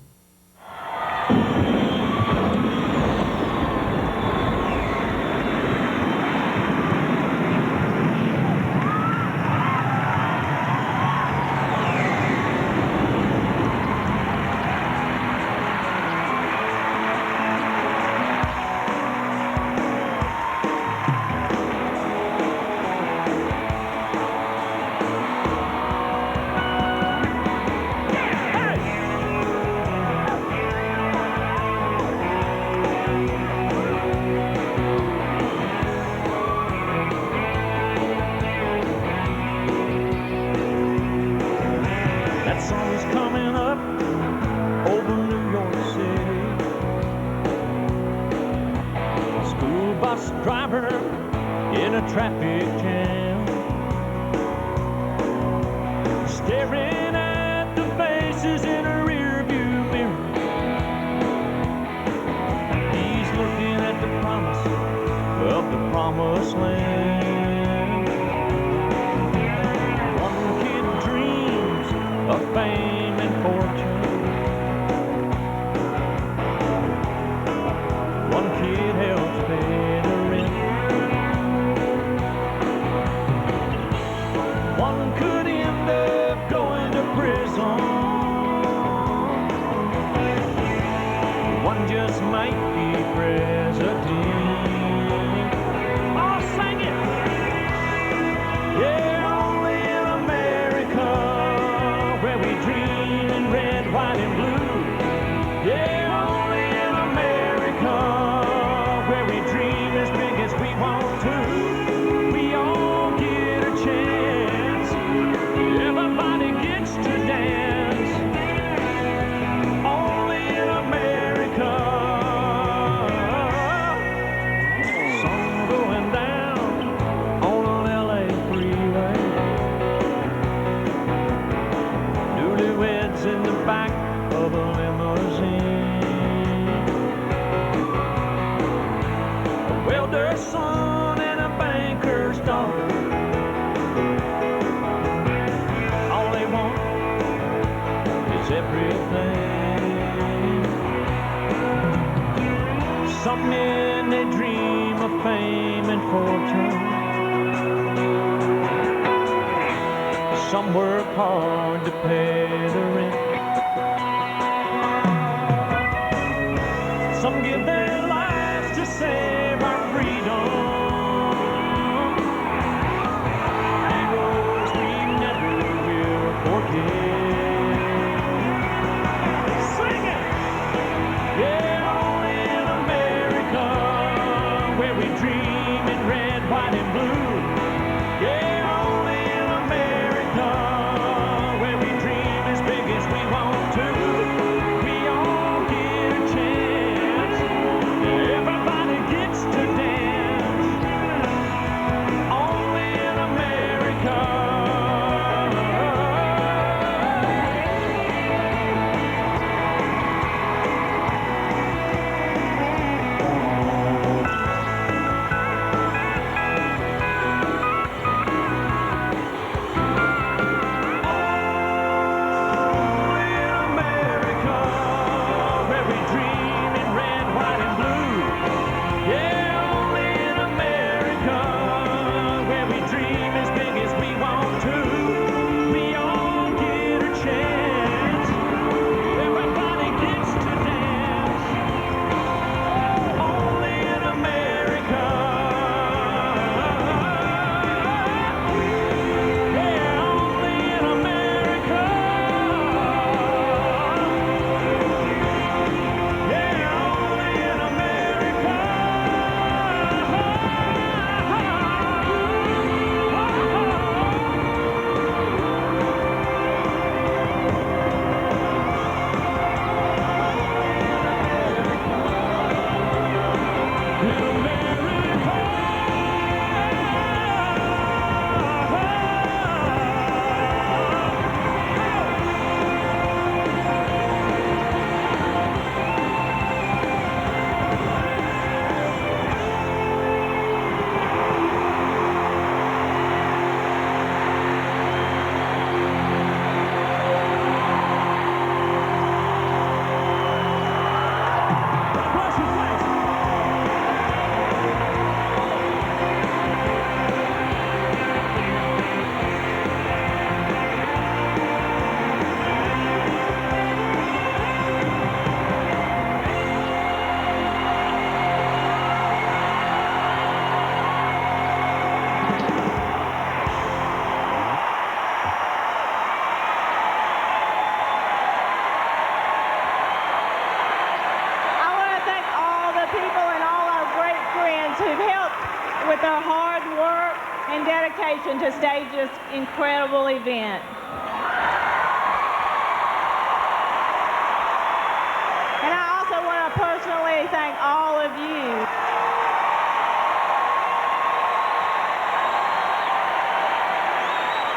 Driver in a traffic jam, staring at the faces in a rear view one just might be president. Oh, sing it! Yeah, only in America, where we dream in red, white, and blue. Yeah, only in America, where we dream as big as we want to. We all get a chance. Everybody gets to dance. Only in America. Sun going down on an LA freeway. Newlyweds in the back of a limousine. A welder's son and a banker's daughter. All they want is everything. Some men, they dream of fame and fortune. Some work hard to pay the rent. Some give their lives to save our freedom. Heroes we never will forget. Sing it! Yeah, only in America, where we dream in red, white, and blue. Yeah, only in America, where we dream as big as we want to. We all get a chance. Everybody gets to dance. Only in America. Where we dream in red, white, and blue. Yeah, only in America, where we dream as big as we want to. We all get a chance. Everybody gets to dance. Only in America. Yeah, only in America. Yeah, only in America. I want to thank all the people and all our great friends who've helped with their hard work and dedication to stage this incredible event. And I also want to personally thank all of you.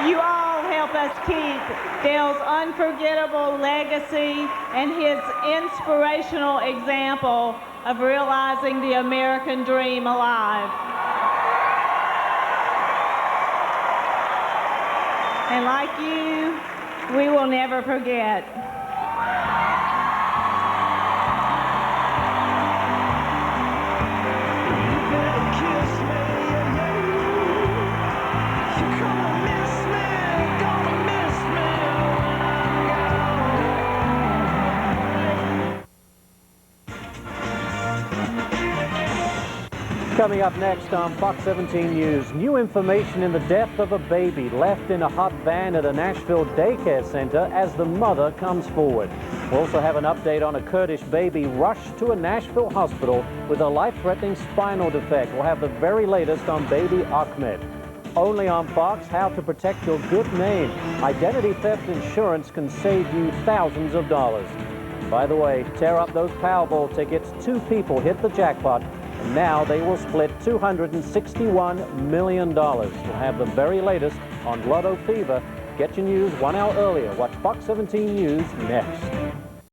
You all help us keep Dale's unforgettable legacy and his inspirational example of realizing the American dream alive. And like you, we will never forget. Coming up next on Fox 17 News, new information in the death of a baby left in a hot van at a Nashville daycare center as the mother comes forward. We'll also have an update on a Kurdish baby rushed to a Nashville hospital with a life-threatening spinal defect. We'll have the very latest on baby Ahmed. Only on Fox, how to protect your good name. Identity theft insurance can save you thousands of dollars. By the way, tear up those Powerball tickets. 2 people hit the jackpot. And now they will split $261 million. We'll have the very latest on Lotto Fever. Get your news 1 hour earlier. Watch Fox 17 News next.